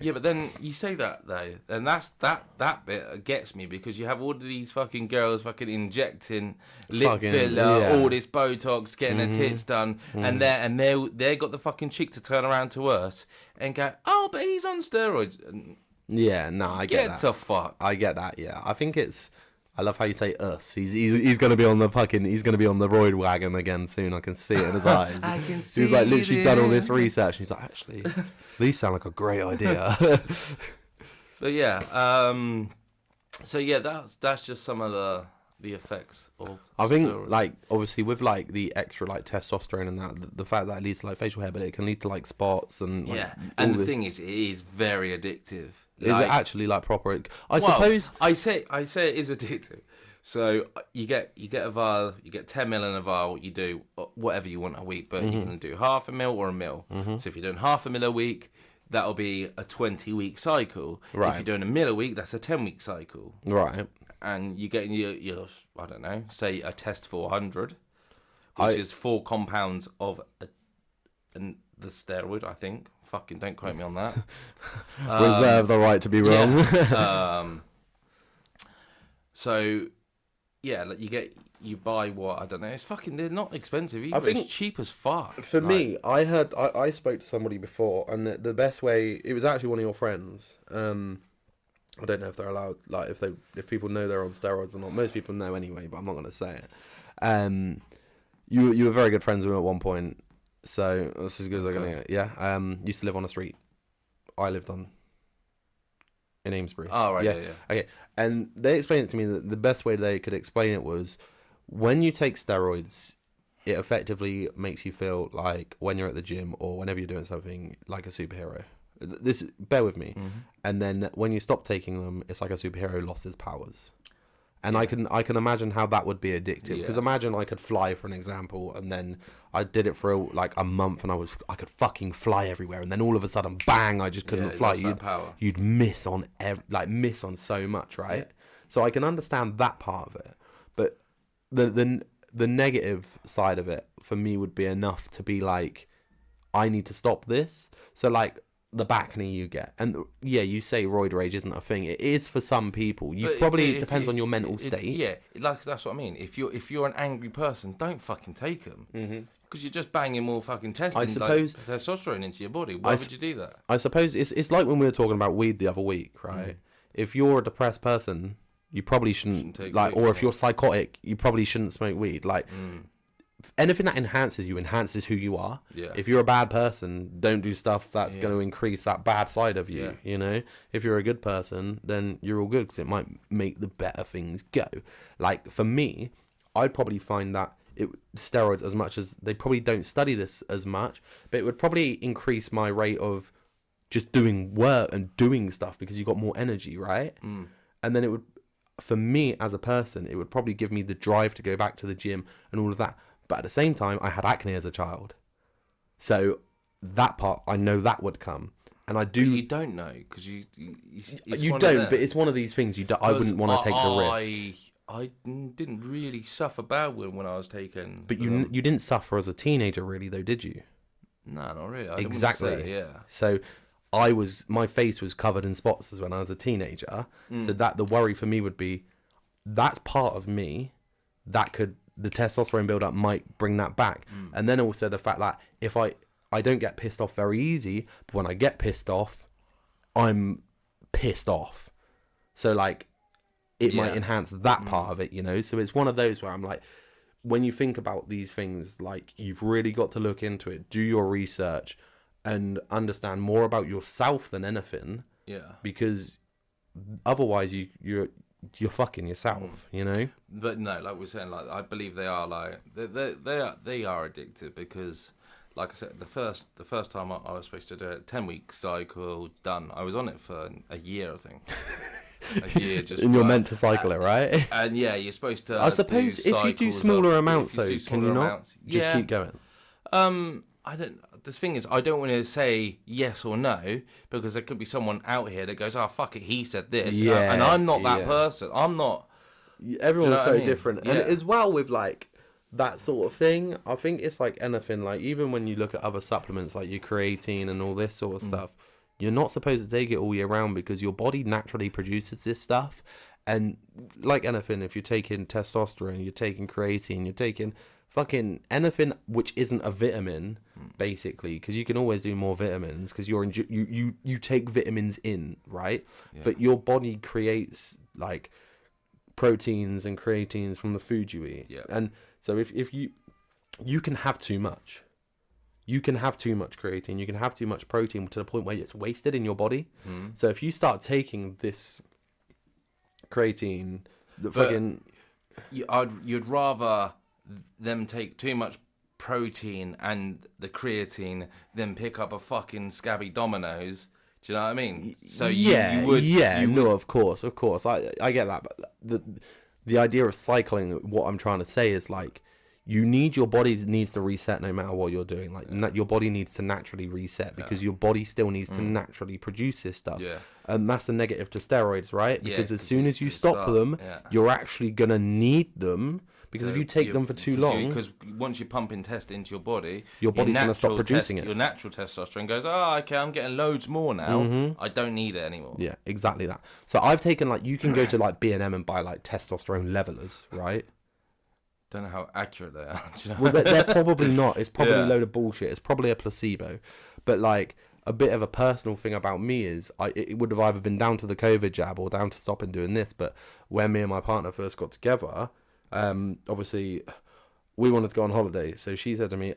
Yeah, but then you say that though, and that bit gets me because you have all of these fucking girls fucking injecting lip filler, all this Botox, getting their tits done, and they got the fucking cheek to turn around to us and go, oh, but he's on steroids. Yeah, no, I get that. Get the fuck. I get that. Yeah, I think it's. I love how you say us. He's gonna be on the roid wagon again soon. I can see it in his eyes. I can see. He's literally done all this research. And he's like, actually, these sound like a great idea. So yeah, that's just some of the effects of. I think steroids. Obviously with the extra testosterone and that, the fact that it leads to facial hair, but it can lead to spots and and the thing is, it is very addictive. Is it actually proper? I suppose I say it is addictive. So you get a vial, you get 10 ml in a vial. You do whatever you want a week, but you can do half a mil or a mil. So if you're doing half a mil a week, that'll be a 20-week cycle. Right. If you're doing a mil a week, that's a 10-week cycle. Right. And you get your I don't know, say a test 400, which is 4 compounds of the steroid, I think. Fucking don't quote me on that. Reserve the right to be wrong. Yeah. So, yeah, you buy what, I don't know. It's fucking, they're not expensive either. I think it's cheap as fuck. For me, I spoke to somebody before, and the best way, it was actually one of your friends. I don't know if they're allowed, like if people know they're on steroids or not. Most people know anyway, but I'm not going to say it. You were very good friends with him at one point, so that's as good as I'm going to get. Yeah. Used to live on a street. I lived in Amesbury. Oh, right, yeah. Okay, and they explained it to me that the best way they could explain it was when you take steroids, it effectively makes you feel like when you're at the gym or whenever you're doing something like a superhero. Bear with me. Mm-hmm. And then when you stop taking them, it's like a superhero lost his powers. And I can imagine how that would be addictive. Because imagine I could fly, for an example, and then I did it for like a month, and I could fucking fly everywhere, and then all of a sudden, bang! I just couldn't fly. You'd miss on so much, right? Yeah. So I can understand that part of it, but the negative side of it for me would be enough to be like, I need to stop this. So like, the back knee you get, and you say roid rage isn't a thing. It is for some people. It depends on your mental state. That's what I mean. If you're an angry person, don't fucking take them, because you're just banging more fucking testosterone into your body. Why would you do that? I suppose it's like when we were talking about weed the other week, right? If you're a depressed person, you probably shouldn't take weed, or if you're psychotic, you probably shouldn't smoke weed. Like. Anything that enhances you enhances who you are. Yeah. If you're a bad person, don't do stuff that's going to increase that bad side of you. Yeah. You know, if you're a good person, then you're all good because it might make the better things go. Like for me, I'd probably find that steroids, as much as they probably don't study this as much, but it would probably increase my rate of just doing work and doing stuff because you got more energy, right? And then it would, for me as a person, it would probably give me the drive to go back to the gym and all of that. But at the same time, I had acne as a child. So that part, I know that would come. And I do... But you don't know, because you don't, but it's one of these things I wouldn't want to take the risk. I didn't really suffer bad when I was taken. But you didn't suffer as a teenager, really, though, did you? No, not really. Exactly. So my face was covered in spots as when I was a teenager. So that the worry for me would be, that's part of me that could... The testosterone buildup might bring that back. And then also the fact that if I don't get pissed off very easy, but when I get pissed off, I'm pissed off. So like, it might enhance that part of it, you know? So it's one of those where I'm like, when you think about these things, like, you've really got to look into it, do your research, and understand more about yourself than anything. Yeah. Because otherwise you're fucking yourself, you know. But no, like we're saying, like I believe they are like they are addictive because, like I said, the first time I was supposed to do it, 10-week cycle done. I was on it for a year, I think. A year just. And you're meant to cycle it, right? And you're supposed to. I suppose if you do smaller amounts, though, can you not just keep going? I don't. The thing is, I don't want to say yes or no because there could be someone out here that goes, "Oh fuck it, he said this," and I'm not that person. I'm not. Everyone's so different, and as well with like that sort of thing. I think it's like anything. Like even when you look at other supplements, like your creatine and all this sort of stuff, you're not supposed to take it all year round because your body naturally produces this stuff. And like anything, if you're taking testosterone, you're taking creatine, you're taking fucking anything which isn't a vitamin, basically, because you can always do more vitamins because you take vitamins in, right? Yeah. But your body creates like proteins and creatines from the food you eat. Yeah. And so if you can have too much. You can have too much creatine, you can have too much protein to the point where it's wasted in your body. So if you start taking this creatine, you'd rather them take too much protein and the creatine than pick up a fucking scabby Domino's. Do you know what I mean? So you would. Of course. I get that, but the idea of cycling, what I'm trying to say is like, your body needs to reset no matter what you're doing. Like your body needs to naturally reset because your body still needs to naturally produce this stuff. Yeah. And that's the negative to steroids, right? Because as soon as you stop them, you're actually gonna need them. Because if you take them for too long... Because once you're pumping test into your body's going to stop producing it. Your natural testosterone goes, okay, I'm getting loads more now. I don't need it anymore. Yeah, exactly that. So I've taken, like, you can go to, like, B&M and buy, like, testosterone levelers, right? Don't know how accurate they are. Do you know? Well, they're probably not. It's probably a load of bullshit. It's probably a placebo. But, like, a bit of a personal thing about me is it would have either been down to the COVID jab or down to stopping doing this. But when me and my partner first got together, obviously we wanted to go on holiday. So she said to me,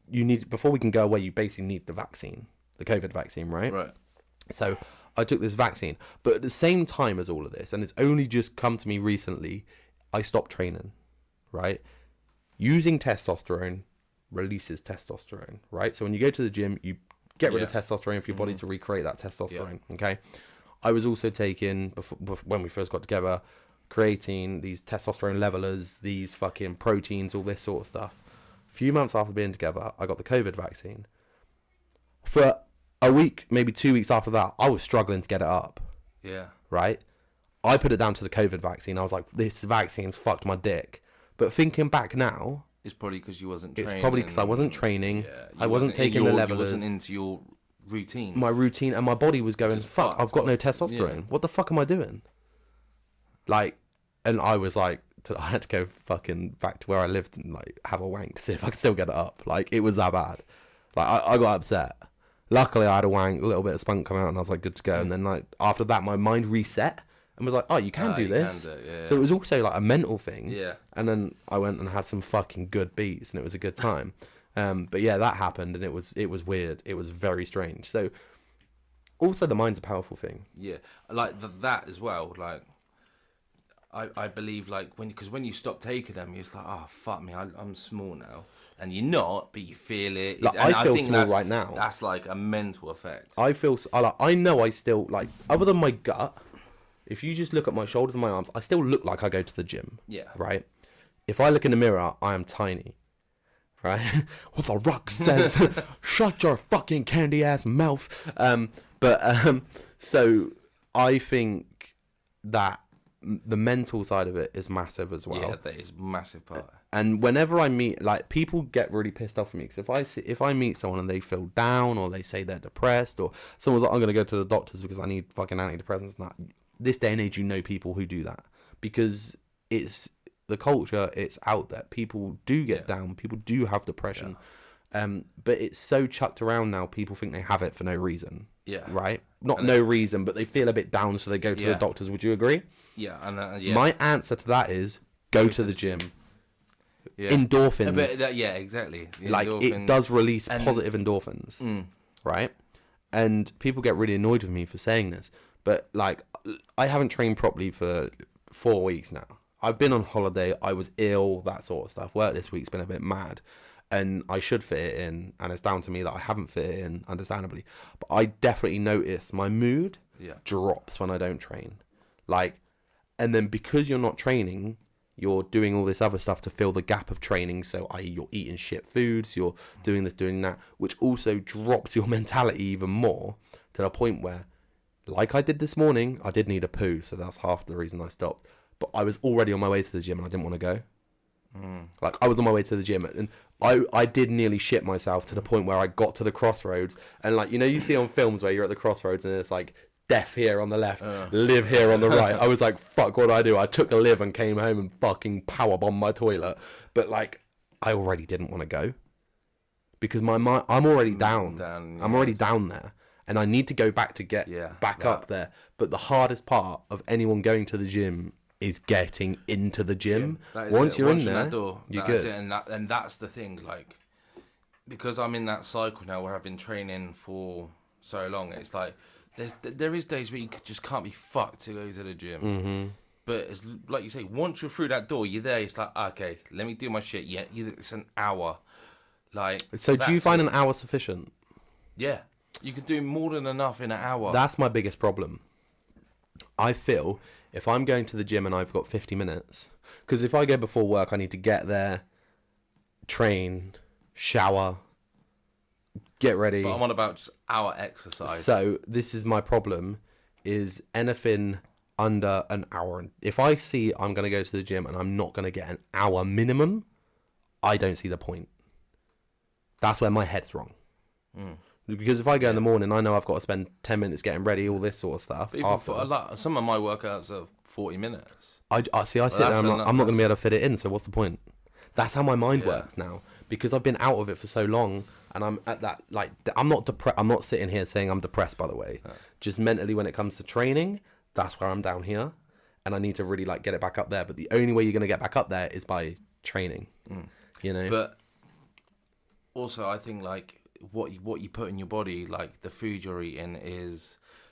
you need, before we can go away, you basically need the vaccine, the COVID vaccine, right? Right. So I took this vaccine. But at the same time as all of this, and it's only just come to me recently, I stopped training, right? Using testosterone releases testosterone, right? So when you go to the gym, you get rid of testosterone for your body to recreate that testosterone, okay? I was also taking, before, when we first got together, creating these testosterone levelers, these fucking proteins, all this sort of stuff. A few months after being together, I got the COVID vaccine. For a week, maybe 2 weeks after that, I was struggling to get it up. Yeah. Right? I put it down to the COVID vaccine. I was like, this vaccine's fucked my dick. But thinking back now, it's probably because you wasn't training. It's probably because I wasn't training. Yeah, I wasn't taking the levelers. You wasn't into your routine. My routine, and my body was going, fuck, I've got no testosterone. Yeah. What the fuck am I doing? Like, and I was like, I had to go fucking back to where I lived and like have a wank to see if I could still get it up. Like, it was that bad. Like, I got upset. Luckily, I had a wank, a little bit of spunk come out, and I was like, good to go. And then like after that, my mind reset and was like, oh, you can do this. So it was also like a mental thing. Yeah. And then I went and had some fucking good beats, and it was a good time. But yeah, that happened, and it was weird. It was very strange. So also, the mind's a powerful thing. Yeah, like that as well. Like I believe, like when you stop taking them, it's like, oh fuck me, I'm small now. And you're not, but you feel it. Like, and I feel small right now. That's like a mental effect. I know I still, like, other than my gut, if you just look at my shoulders and my arms, I still look like I go to the gym. Yeah. Right? If I look in the mirror, I am tiny. Right? What the Rock says, shut your fucking candy ass mouth. So I think that the mental side of it is massive as well. Yeah, that is a massive part. And whenever I meet, like, people get really pissed off at me, because if I meet someone and they feel down, or they say they're depressed, or someone's like, I'm going to go to the doctors because I need fucking antidepressants. Nah, this day and age, you know people who do that, because it's the culture, it's out there. People do get down, people do have depression, but it's so chucked around now. People think they have it for no reason. Yeah. Right? Not no reason, but they feel a bit down, so they go to the doctors. Would you agree? Yeah. And my answer to that is go to the gym. Yeah. Endorphins. Exactly. Like, it does release positive endorphins, right? And people get really annoyed with me for saying this, but like, I haven't trained properly for 4 weeks now. I've been on holiday. I was ill, that sort of stuff. Work this week's been a bit mad, and I should fit it in, and it's down to me that I haven't fit it in, understandably. But I definitely notice my mood drops when I don't train. Like, and then because you're not training, you're doing all this other stuff to fill the gap of training. So, i.e., you're eating shit foods, you're doing this, doing that, which also drops your mentality even more, to the point where, like I did this morning, I did need a poo, so that's half the reason I stopped. But I was already on my way to the gym and I didn't want to go. Like, I was on my way to the gym, and I did nearly shit myself, to the point where I got to the crossroads, and like, you know, you see on films where you're at the crossroads and it's like, death here on the left, live here on the right. I was like, fuck, what do? I took a live and came home and fucking powerbombed my toilet. But like, I already didn't want to go, because my mind, I'm already down. I'm already down there, and I need to go back to get back up there. But the hardest part of anyone going to the gym is getting into the gym. Once you're in there, you're good. And that's the thing, like, because I'm in that cycle now where I've been training for so long, it's like, there is days where you just can't be fucked to go to the gym. But it's like you say, once you're through that door, you're there. It's like, okay, let me do my shit. Yeah, it's an hour. Like, so do you find an hour sufficient? Yeah, you could do more than enough in an hour. That's my biggest problem. I feel if I'm going to the gym and I've got 50 minutes, because if I go before work, I need to get there, train, shower, get ready. But I'm on about just hour exercise. So this is my problem, is anything under an hour. If I see I'm going to go to the gym and I'm not going to get an hour minimum, I don't see the point. That's where my head's wrong. Because if I go in the morning, I know I've got to spend 10 minutes getting ready, all this sort of stuff. But some of my workouts are 40 minutes. I sit there and I'm not going to be able to fit it in, so what's the point? That's how my mind works now. Because I've been out of it for so long, and I'm at that, like, I'm not depressed. I'm not sitting here saying I'm depressed, by the way. Just mentally, when it comes to training, that's where I'm down here, and I need to really like get it back up there. But the only way you're gonna get back up there is by training. You know. But also, I think like what you put in your body, like the food you're eating,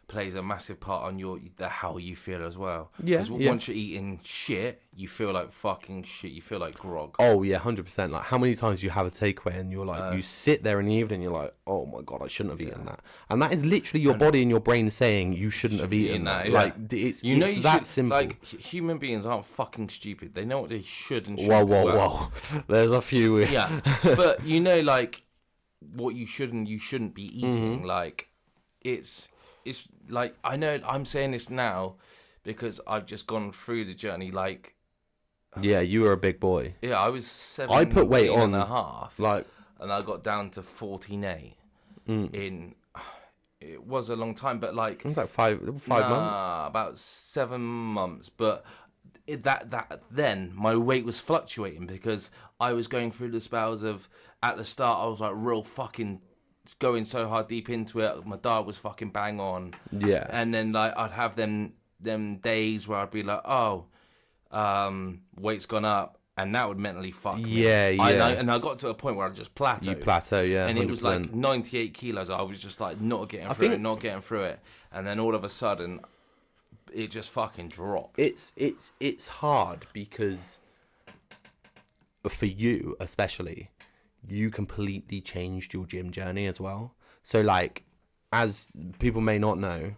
plays a massive part on how you feel as well. Yeah. Because once you're eating shit, you feel like fucking shit. You feel like grog. Oh yeah, 100%. Like, how many times you have a takeaway and you're like, you sit there in the evening, you're like, oh my god, I shouldn't have eaten that, and that is literally your body and your brain saying you shouldn't have eaten that. Yeah. Like, it's that simple. Like, human beings aren't fucking stupid. They know what they should and Whoa, shouldn't. whoa. There's a few. Yeah, but you know, like what you should and you shouldn't be eating. Like, it's like, I know I'm saying this now because I've just gone through the journey. Like, yeah, you were a big boy. yeah, I was 17 I put weight on and a half, like, and I got down to 14.8 in. It was a long time, but like it was like five months. About 7 months. But then my weight was fluctuating because I was going through the spells of, at the start I was like real fucking going so hard deep into it. My diet was fucking bang on. Yeah. And then like I'd have them days where I'd be like, weight's gone up, and that would mentally fuck me. Yeah. And I got to a point where I just plateaued. You plateau, yeah. And 100%. it was like 98 kilos. I was just like not getting through it. And then all of a sudden, it just fucking dropped. It's hard because for you especially, you completely changed your gym journey as well. So like, as people may not know,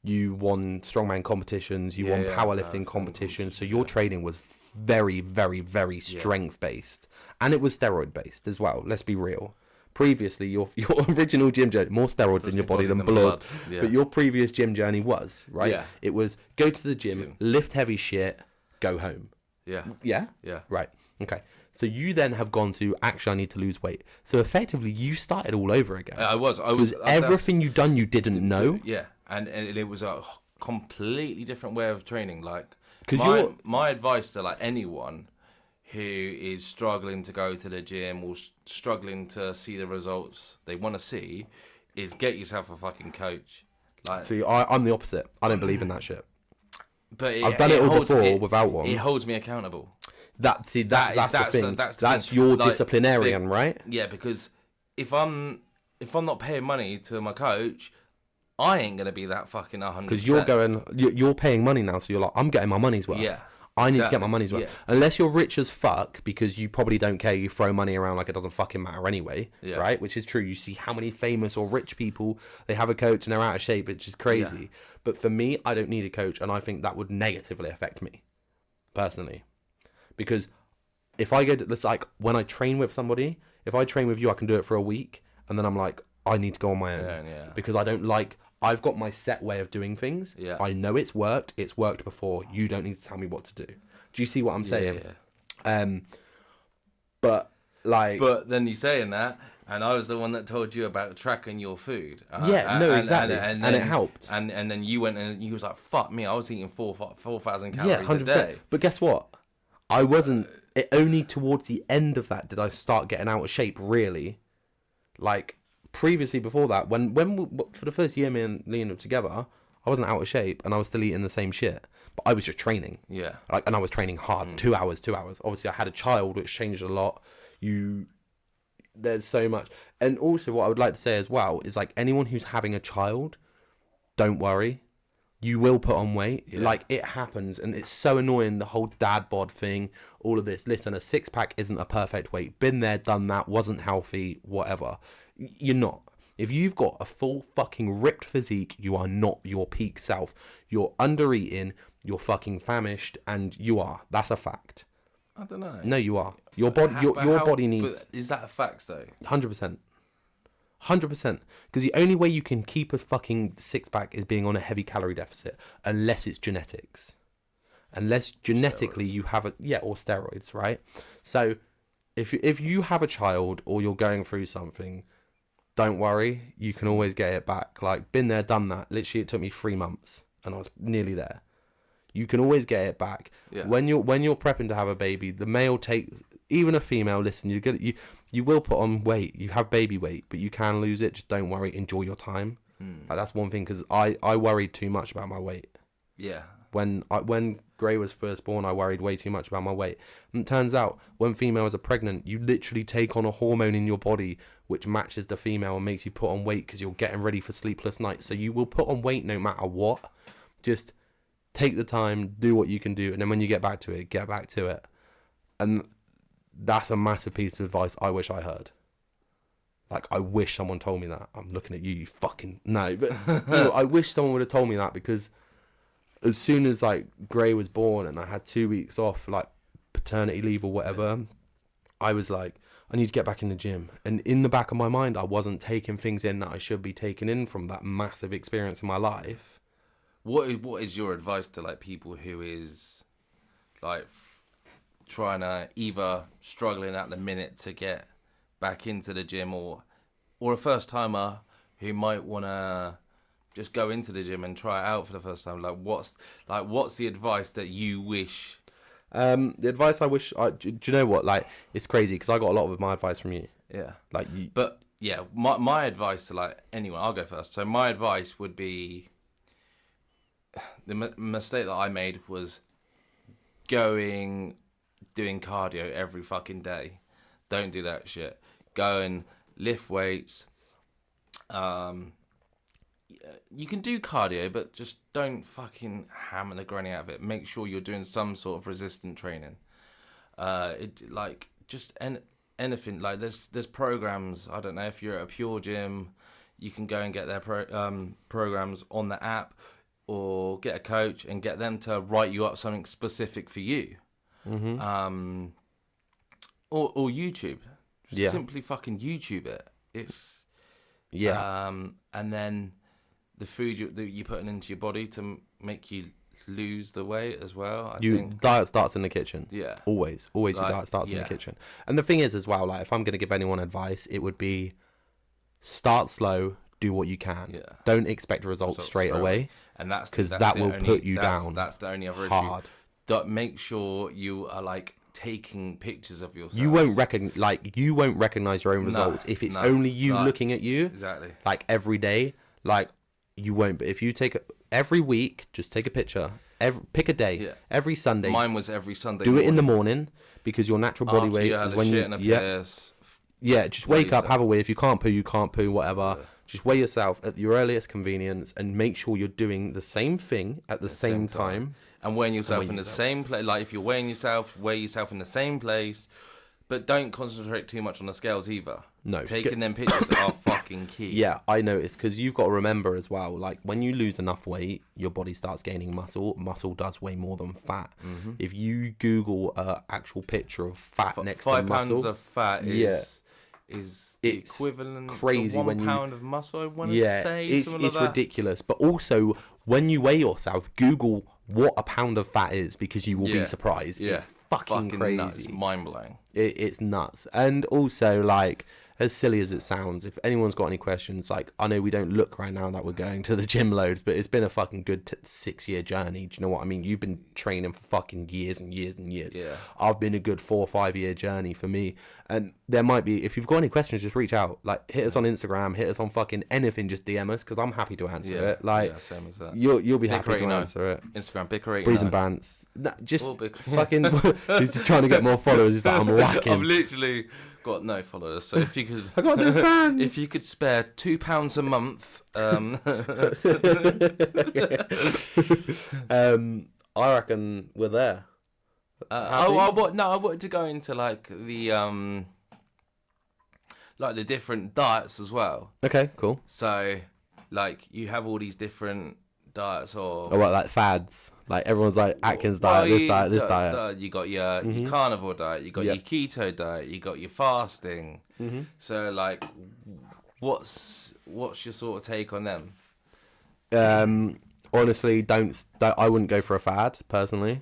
you won strongman competitions, you won powerlifting competitions. So your training was very, very, very strength based, and it was steroid based as well. Let's be real. Previously, your original gym journey, more steroids in your body than blood. Yeah. But your previous gym journey was, right? Yeah. It was go to the gym, lift heavy shit, go home. Yeah. Yeah? Yeah. Right. Okay. So you then have gone to, actually, I need to lose weight. So effectively, you started all over again. I was. Because everything you've done, you didn't know. Yeah. And it was a completely different way of training. Like, my advice to like anyone who is struggling to go to the gym or struggling to see the results they want to see is get yourself a fucking coach. Like, see, I'm the opposite. I don't believe in that shit. But I've done it all before without one. It holds me accountable. That's the thing. That's your like, disciplinarian, right? Yeah, because if I'm not paying money to my coach, I ain't gonna be that fucking 100%. Because you're paying money now, so you're like, I'm getting my money's worth. Yeah. I need to get my money's worth. Yeah. Unless you're rich as fuck, because you probably don't care, you throw money around like it doesn't fucking matter anyway, right? Which is true. You see how many famous or rich people, they have a coach and they're out of shape, which is crazy. Yeah. But for me, I don't need a coach, and I think that would negatively affect me, personally. Because if I go to this, like, when I train with somebody, if I train with you, I can do it for a week, and then I'm like, I need to go on my own. Yeah. Because I don't like... I've got my set way of doing things. Yeah. I know it's worked. It's worked before. You don't need to tell me what to do. Do you see what I'm saying? Yeah. But like. But then you're saying that, and I was the one that told you about tracking your food. Exactly. And it helped. And then you went and you was like, "Fuck me! I was eating 4,000 calories a day." But guess what? I wasn't. It only towards the end of that did I start getting out of shape. Really, like. Previously, before that, when for the first year me and Leon were together, I wasn't out of shape and I was still eating the same shit, but I was just training. Yeah. Like, and I was training hard, 2 hours. Obviously, I had a child, which changed a lot. There's so much, and also what I would like to say as well is like anyone who's having a child, don't worry, you will put on weight. Yeah. Like, it happens, and it's so annoying, the whole dad bod thing, all of this. Listen, a six pack isn't a perfect weight. Been there, done that. Wasn't healthy. Whatever. You're not. If you've got a full fucking ripped physique, you are not your peak self. You're under eating, you're fucking famished, and you are. That's a fact. I don't know. No, you are. Your body, your body needs. But is that a fact though? 100%. 100%. Because the only way you can keep a fucking six pack is being on a heavy calorie deficit, unless it's genetics. Unless genetically you have or steroids, right? So if you have a child or you're going through something, don't worry, you can always get it back. Like, been there, done that. Literally, it took me 3 months, and I was nearly there. You can always get it back. Yeah. When you're prepping to have a baby, the male takes even a female, listen, you will put on weight. You have baby weight, but you can lose it. Just don't worry. Enjoy your time. Like, that's one thing, because I worried too much about my weight. Yeah. When Gray was first born, I worried way too much about my weight. And it turns out when females are pregnant, you literally take on a hormone in your body which matches the female and makes you put on weight because you're getting ready for sleepless nights. So you will put on weight no matter what. Just take the time, do what you can do, and then when you get back to it, get back to it. And that's a massive piece of advice I wish I heard. Like, I wish someone told me that. I'm looking at you, you fucking... No, but I wish someone would have told me that, because as soon as, like, Gray was born and I had 2 weeks off, like, paternity leave or whatever, I was like, I need to get back in the gym. And in the back of my mind, I wasn't taking things in that I should be taking in from that massive experience in my life. What is your advice to, like, people who is, like, trying to either struggling at the minute to get back into the gym, or a first timer who might want to just go into the gym and try it out for the first time? Like, what's the advice that you wish? The advice I wish, do you know what? Like, it's crazy because I got a lot of my advice from you. Yeah. Like, you, but yeah, my advice to, like, anyone, I'll go first. So my advice would be, the mistake that I made was doing cardio every fucking day. Don't do that shit. Go and lift weights. You can do cardio, but just don't fucking hammer the granny out of it. Make sure you're doing some sort of resistant training. Anything. Like, there's programs. I don't know, if you're at a Pure Gym, you can go and get their programs on the app, or get a coach and get them to write you up something specific for you. Mm-hmm. Or YouTube. Yeah. Simply fucking YouTube it. It's... Yeah. And then the food that you're putting into your body to make you lose the weight as well. I think diet starts in the kitchen. Yeah. Always like, your diet starts in the kitchen. And the thing is as well, like, if I'm going to give anyone advice, it would be start slow, do what you can. Yeah. Don't expect results straight away. And that's because that will put you down. That's the only other hard. Issue. Make sure you are, like, taking pictures of yourself. You won't recognize your own results if it's only you looking at you. Exactly. Like, every day, like, you won't. But if you every week, just take a picture. Pick a day. Yeah. Every Sunday. Mine was every Sunday. Do it in the morning, because your natural body weight is when you just wake up, have a wee. If you can't poo, you can't poo. Whatever. Yeah. Just weigh yourself at your earliest convenience, and make sure you're doing the same thing at the same time. And weighing yourself in the same place. Like, if you're weighing yourself, weigh yourself in the same place. But don't concentrate too much on the scales either. No. Taking them pictures are fucking key. Yeah, I noticed, because you've got to remember as well, like, when you lose enough weight, your body starts gaining muscle. Muscle does weigh more than fat. Mm-hmm. If you Google an actual picture of fat next to muscle... 5 pounds of fat is the equivalent crazy to 1 pound of muscle, I want to say. It's ridiculous. But also, when you weigh yourself, Google what a pound of fat is, because you will be surprised. Yeah. It's fucking crazy. Nuts. Mind-blowing. It's nuts. And also, like, as silly as it sounds, if anyone's got any questions, like, I know we don't look right now that we're going to the gym loads, but it's been a fucking good 6-year journey. Do you know what I mean? You've been training for fucking years and years and years. Yeah. I've been a good 4 or 5 year journey for me. And there might be, if you've got any questions, just reach out. Like, hit us on Instagram, hit us on fucking anything, just DM us, because I'm happy to answer it. Like, same as that. You'll be happy to answer it. Instagram, Bicker8. Breeze and Bants. Just fucking, he's just trying to get more followers. He's like, I'm lacking. I've literally got no followers, so if you could, I got no fans. If you could spare £2 a month, I reckon we're there. I wanted to go into, like, the different diets as well. Okay, cool. So, like, you have all these different diets, or like fads. Like, everyone's like Atkins diet, this diet. You got your carnivore diet, you got your keto diet, you got your fasting. Mm-hmm. So, like, what's your sort of take on them? Honestly, I wouldn't go for a fad personally.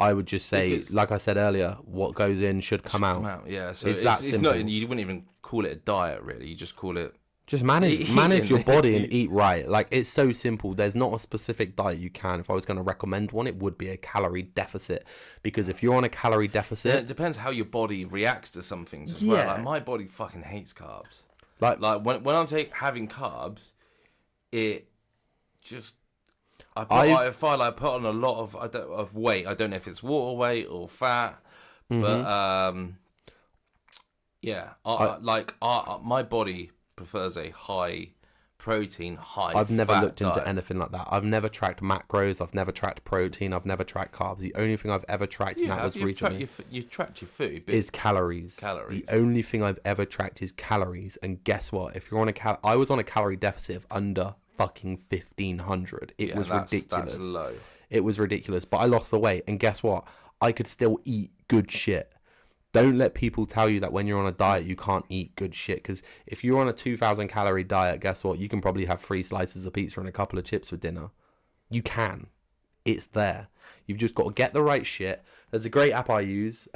I would just say, like I said earlier, what goes in should come out. Yeah, so it's not. You wouldn't even call it a diet, really. You just call it Just manage your body and eat right. Like, it's so simple. There's not a specific diet you can. If I was going to recommend one, it would be a calorie deficit. Because if you're on a calorie deficit... it depends how your body reacts to some things as well. Like, my body fucking hates carbs. Like when I'm having carbs, it just... I put on a lot of weight. I don't know if it's water weight or fat. But, my body... prefers a high protein, I've never fat looked into diet. anything like that. I've never tracked macros. I've never tracked protein. I've never tracked carbs. The only thing I've ever tracked, and that was recently, you tracked your food, is calories. The only thing I've ever tracked is calories. And guess what? If you're on I was on a calorie deficit of under fucking 1,500. It was ridiculous. That's low. It was ridiculous. But I lost the weight, and guess what? I could still eat good shit. Don't let people tell you that when you're on a diet you can't eat good shit, because if you're on a 2,000 calorie diet, guess what? You can probably have 3 slices of pizza and a couple of chips for dinner. You can. It's there. You've just got to get the right shit. There's a great app I use.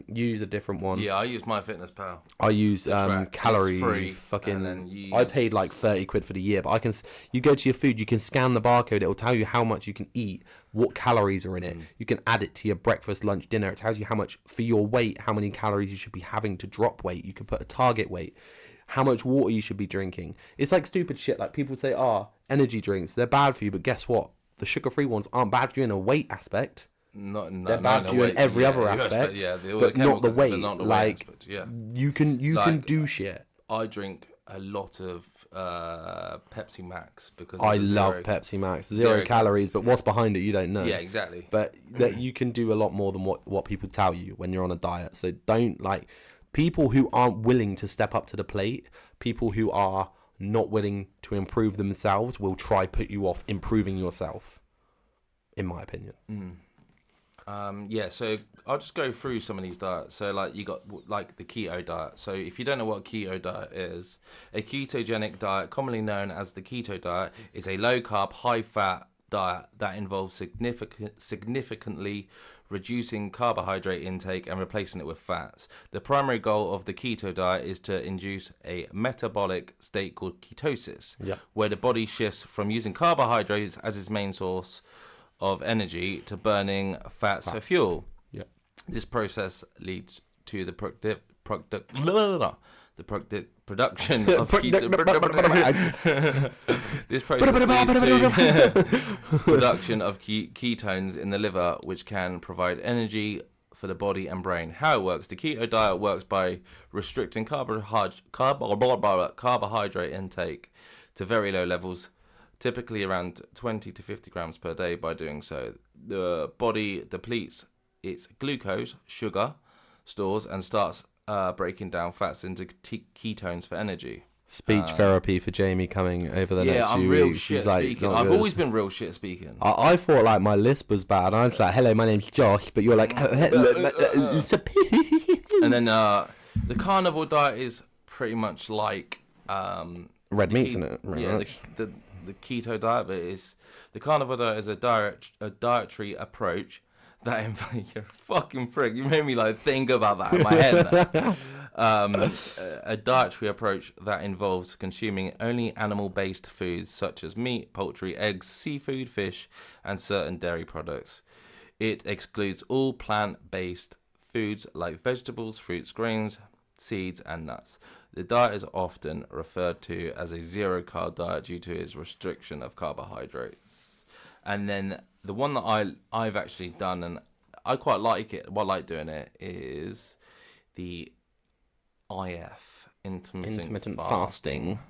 Use a different one. Yeah, I use MyFitnessPal. I use Calorie. Free, fucking. I paid like 30 quid for the year, but you go to your food, you can scan the barcode. It will tell you how much you can eat, what calories are in it. You can add it to your breakfast, lunch, dinner. It tells you how much for your weight, how many calories you should be having to drop weight. You can put a target weight, how much water you should be drinking. It's like stupid shit. Like people say, energy drinks, they're bad for you, but guess what? The sugar-free ones aren't bad for you in a weight aspect. They're bad for you in every other aspect, but not the weight. You can do shit. I drink a lot of Pepsi Max because I love Pepsi Max. Zero calories, but what's behind it you don't know. Yeah, exactly. But that you can do a lot more than what people tell you when you're on a diet. So don't people who aren't willing to step up to the plate, people who are not willing to improve themselves will try put you off improving yourself, in my opinion. So I'll just go through some of these diets. So you got the keto diet. So if you don't know what keto diet is, a ketogenic diet, commonly known as the keto diet, is a low carb, high fat diet that involves significantly reducing carbohydrate intake and replacing it with fats. The primary goal of the keto diet is to induce a metabolic state called ketosis, where the body shifts from using carbohydrates as its main source of energy to burning fats for fuel. This process leads to the production of ketones in the liver, which can provide energy for the body and brain. How it works: the keto diet works by restricting carbohydrate intake to very low levels, typically around 20 to 50 grams per day. By doing so, the body depletes its glucose, sugar stores, and starts breaking down fats into ketones for energy. Speech therapy for Jamie coming over the next few weeks. Yeah, I'm real shit speaking. I've always been real shit speaking. I thought my lisp was bad. I was like, hello, my name's Josh, but you're like... And then the carnivore diet is pretty much like... red meat's in it. The keto diet, but the carnivore diet is a dietary approach that you're a fucking prick. You made me think about that in my head. A dietary approach that involves consuming only animal-based foods such as meat, poultry, eggs, seafood, fish, and certain dairy products. It excludes all plant-based foods like vegetables, fruits, grains, seeds, and nuts. The diet is often referred to as a zero-carb diet due to its restriction of carbohydrates. And then the one that I've actually done, and I quite like it, I like doing it, is the IF, intermittent fasting.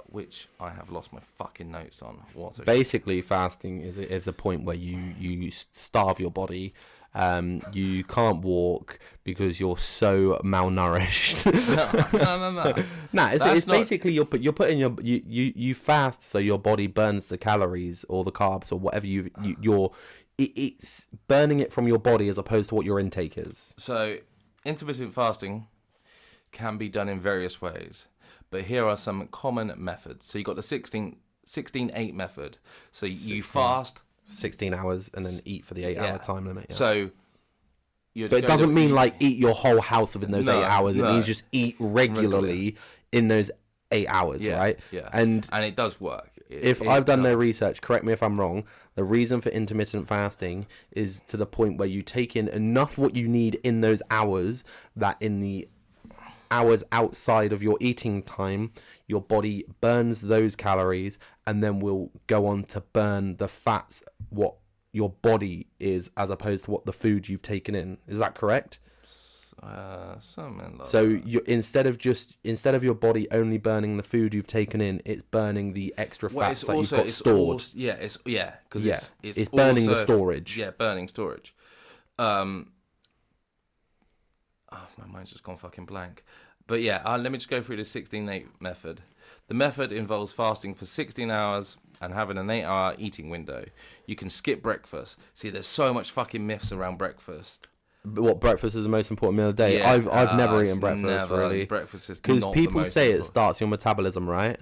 Which I have lost my fucking notes on. Basically, fasting is a point where you starve your body. You can't walk because you're so malnourished. No. It's basically you're putting you fast so your body burns the calories or the carbs or whatever it's burning it from your body as opposed to what your intake is. So intermittent fasting can be done in various ways, but here are some common methods. So you got the 16-8 method. So you fast 16 hours and then eat for the 8-hour time limit. Yeah. So, but it doesn't mean eat your whole house within those 8 hours. It means just eat regularly in those 8 hours, Yeah, right? yeah. And it does work. if I've done no research, correct me if I'm wrong, the reason for intermittent fasting is to the point where you take in enough what you need in those hours that in the hours outside of your eating time, your body burns those calories and then will go on to burn the fats, what your body is, as opposed to what the food you've taken in. Is that correct? Something like So that. you instead of your body only burning the food you've taken in, it's burning the extra fats that you've got stored. Because it's burning the also, storage. Yeah, burning storage. My mind's just gone fucking blank. But yeah, let me just go through the 16-8 method. The method involves fasting for 16 hours and having an 8-hour eating window. You can skip breakfast. See, there's so much fucking myths around breakfast. What, breakfast is the most important meal of the day? Yeah, I've never eaten breakfast, really. Breakfast is because not people the most say important. it starts your metabolism, right?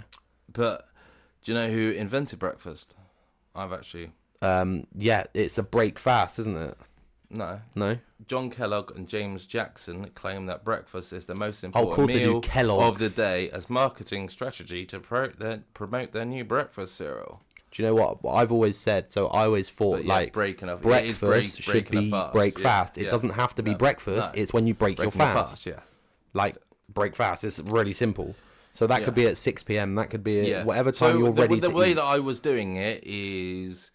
But do you know who invented breakfast? I've actually... Yeah, it's a break fast, isn't it? No. John Kellogg and James Jackson claim that breakfast is the most Of important course they do. meal Kellogg's. of the day as marketing strategy to promote their new breakfast cereal. Do you know what I've always said? So I always thought, But yeah, like, breaking a- it is breakfast should breaking a be fast. break Yeah, fast. It yeah. doesn't have to be No, breakfast. no. It's when you break your Breaking a fast. yeah. Like, break fast. It's really simple. So that Yeah. could be at 6 p.m. That could be at Yeah. whatever time you're ready the to way eat. that I was doing it is,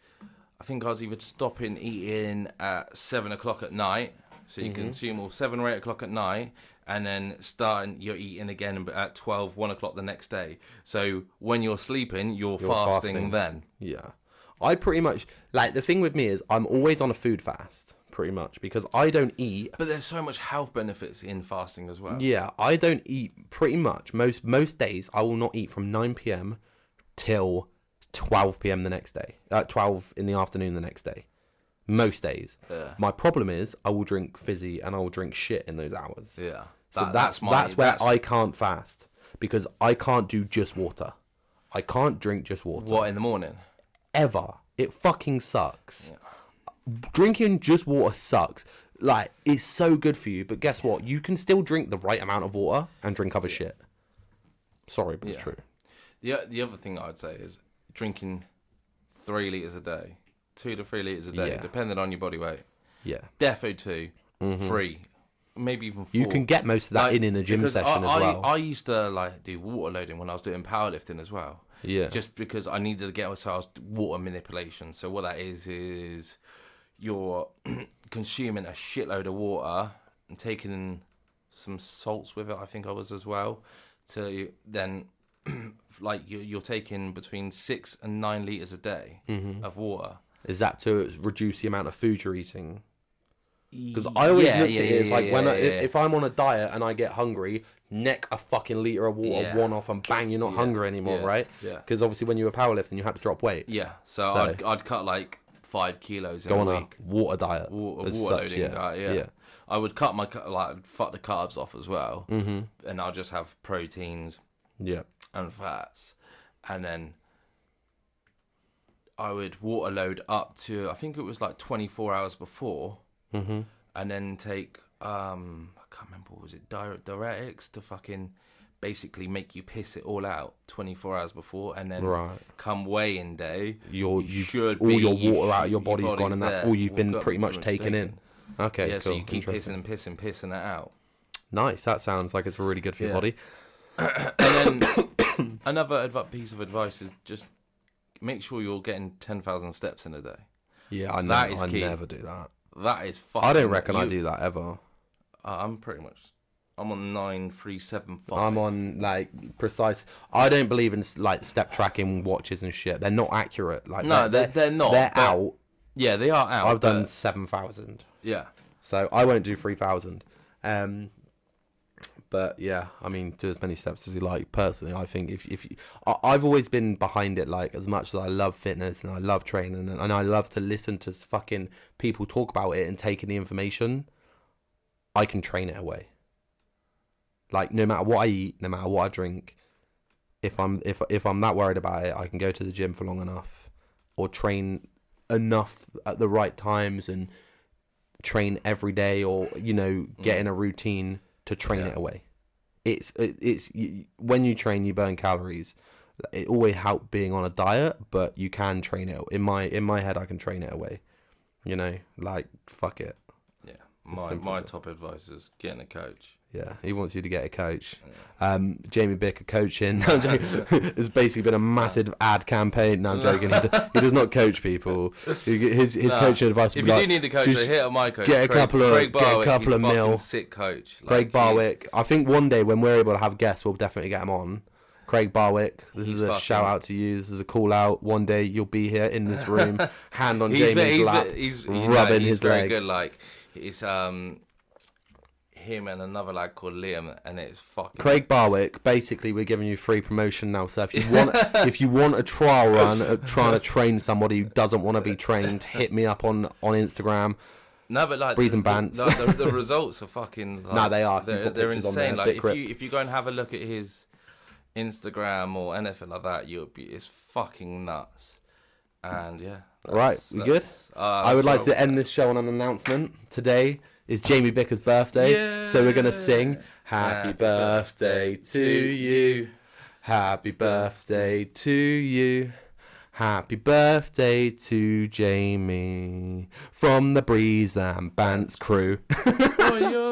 I think I was either stopping eating at 7 o'clock at night, so you consume all 7 or 8 o'clock at night, and then starting you're eating again at 12, 1 o'clock the next day. So when you're sleeping, you're fasting then. Yeah. I pretty much, like, the thing with me is I'm always on a food fast, pretty much, because I don't eat. But there's so much health benefits in fasting as well. Yeah, I don't eat pretty much. Most days I will not eat from 9 p.m. till 12 p.m. the next day. 12 in the afternoon the next day. Most days. Yeah. My problem is I will drink fizzy and I will drink shit in those hours. Yeah. So that's where I can't fast, because I can't do just water. I can't drink just water. What, in the morning? Ever. It fucking sucks. Yeah. Drinking just water sucks. Like, it's so good for you, but guess what? You can still drink the right amount of water and drink other shit. Sorry, but it's true. The other thing I'd say is drinking 3 litres a day. 2 to 3 litres a day, depending on your body weight. Yeah. Defo 2, 3, maybe even 4. You can get most of that in a gym session as well. I used to do water loading when I was doing powerlifting as well. Yeah. Just because I needed to get ourselves water manipulation. So what that is you're consuming a shitload of water and taking in some salts with it, I think I was as well. To then, like, you're taking between 6 and 9 litres a day of water. Is that to reduce the amount of food you're eating? Because I always looked at it as like, if I'm on a diet and I get hungry, neck a fucking litre of water, one off, and bang, you're not hungry anymore, right? Yeah. Because obviously when you were powerlifting, you had to drop weight. Yeah, so I'd cut like 5 kilos in Go a on week. a water diet. Water loading diet, yeah. I would cut fuck the carbs off as well, and I'll just have proteins and fats, and then I would water load up to, I think it was like 24 hours before, and then take I can't remember, what was it, diuretics to fucking basically make you piss it all out 24 hours before, and then come weigh-in day, all your water out of your body's gone, and that's all you've been pretty much taking in. Okay, yeah, cool. so you keep pissing that out. Nice, that sounds like it's really good for your body. And then another piece of advice is just make sure you're getting 10,000 steps in a day. Yeah, I never do that. That is fucking... I don't reckon I do that ever. I'm on 9,375. I'm on, like, precise... I don't believe in, like, step tracking watches and shit. They're not accurate. Like, no, they're not. They're out. Yeah, they are out. I've done 7,000. Yeah. So I won't do 3,000. But yeah, I mean, do as many steps as you like. Personally, I think if you, I've always been behind it. Like, as much as I love fitness and I love training and I love to listen to fucking people talk about it and take in the information, I can train it away. Like, no matter what I eat, no matter what I drink, if I'm that worried about it, I can go to the gym for long enough, or train enough at the right times and train every day, or get in a routine to train it away. when you train, you burn calories. It always helps being on a diet, but you can train it. In my head, I can train it away. You know, like fuck it. Yeah, my top advice is getting a coach. Yeah, he wants you to get a coach. Yeah. Jamie Bicker coaching. No, I'm joking. It's basically been a massive ad campaign. No, I'm joking. He does not coach people. His coaching advice would if be you like, do need a coach, so hit up my coach. Get a couple of mil. Sick coach. Craig Barwick. I think one day when we're able to have guests, we'll definitely get him on. Craig Barwick, this is a shout out to you. This is a call out. One day you'll be here in this room, hand on Jamie's lap, rubbing his leg. He's very good. Like it's him and another lad called Liam, and it's fucking Craig Barwick. Basically, we're giving you free promotion now. So if you want a trial run of trying to train somebody who doesn't want to be trained, hit me up on Instagram. No, but like Breeze and Bants. The results are fucking. Like, no, they are. They're insane. Like if you go and have a look at his Instagram or anything like that, it's fucking nuts. And yeah. Right, we good? I would like to end this show on an announcement. Today is Jamie Bicker's birthday, so we're gonna sing Happy Birthday to you. Happy birthday to you. Happy birthday to Jamie from the Breeze and Bants crew.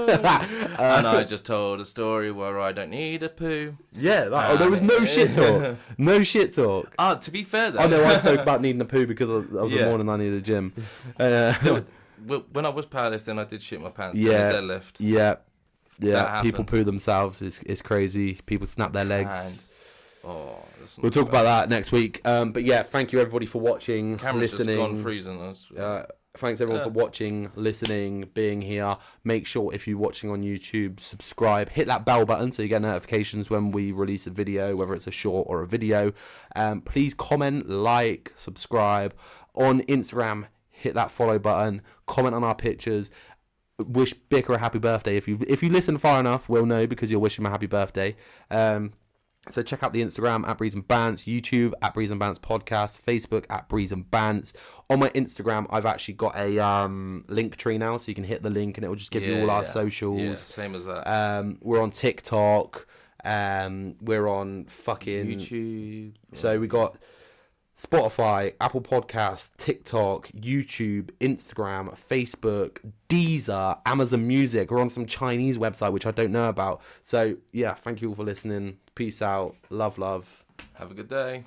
And I just told a story where I don't need a poo. Yeah, there was no shit talk. No shit talk. To be fair though. Oh no, I spoke about needing a poo because of the morning I needed a gym. When I was powerlifting, I did shit my pants. Yeah, deadlift. Yeah. People poo themselves. It's crazy. People snap their legs. We'll talk about that next week. But yeah, thank you everybody for watching, listening. Just gone freezing. Thanks everyone for watching, listening, being here. Make sure if you're watching on YouTube, subscribe, hit that bell button so you get notifications when we release a video, whether it's a short or a video. Please comment, like, subscribe. On Instagram, hit that follow button, comment on our pictures. Wish Bicker a happy birthday. If you listen far enough, we'll know because you'll wish him a happy birthday. So check out the Instagram at Breeze and Bants, YouTube at Breeze and Bants Podcast, Facebook at Breeze and Bants. On my Instagram, I've actually got a link tree now, so you can hit the link and it will just give you all our socials. Yeah, same as that. We're on TikTok. We're on fucking YouTube. So we got Spotify, Apple Podcasts, TikTok, YouTube, Instagram, Facebook, Deezer, Amazon Music. We're on some Chinese website, which I don't know about. So, yeah, thank you all for listening. Peace out. Love. Have a good day.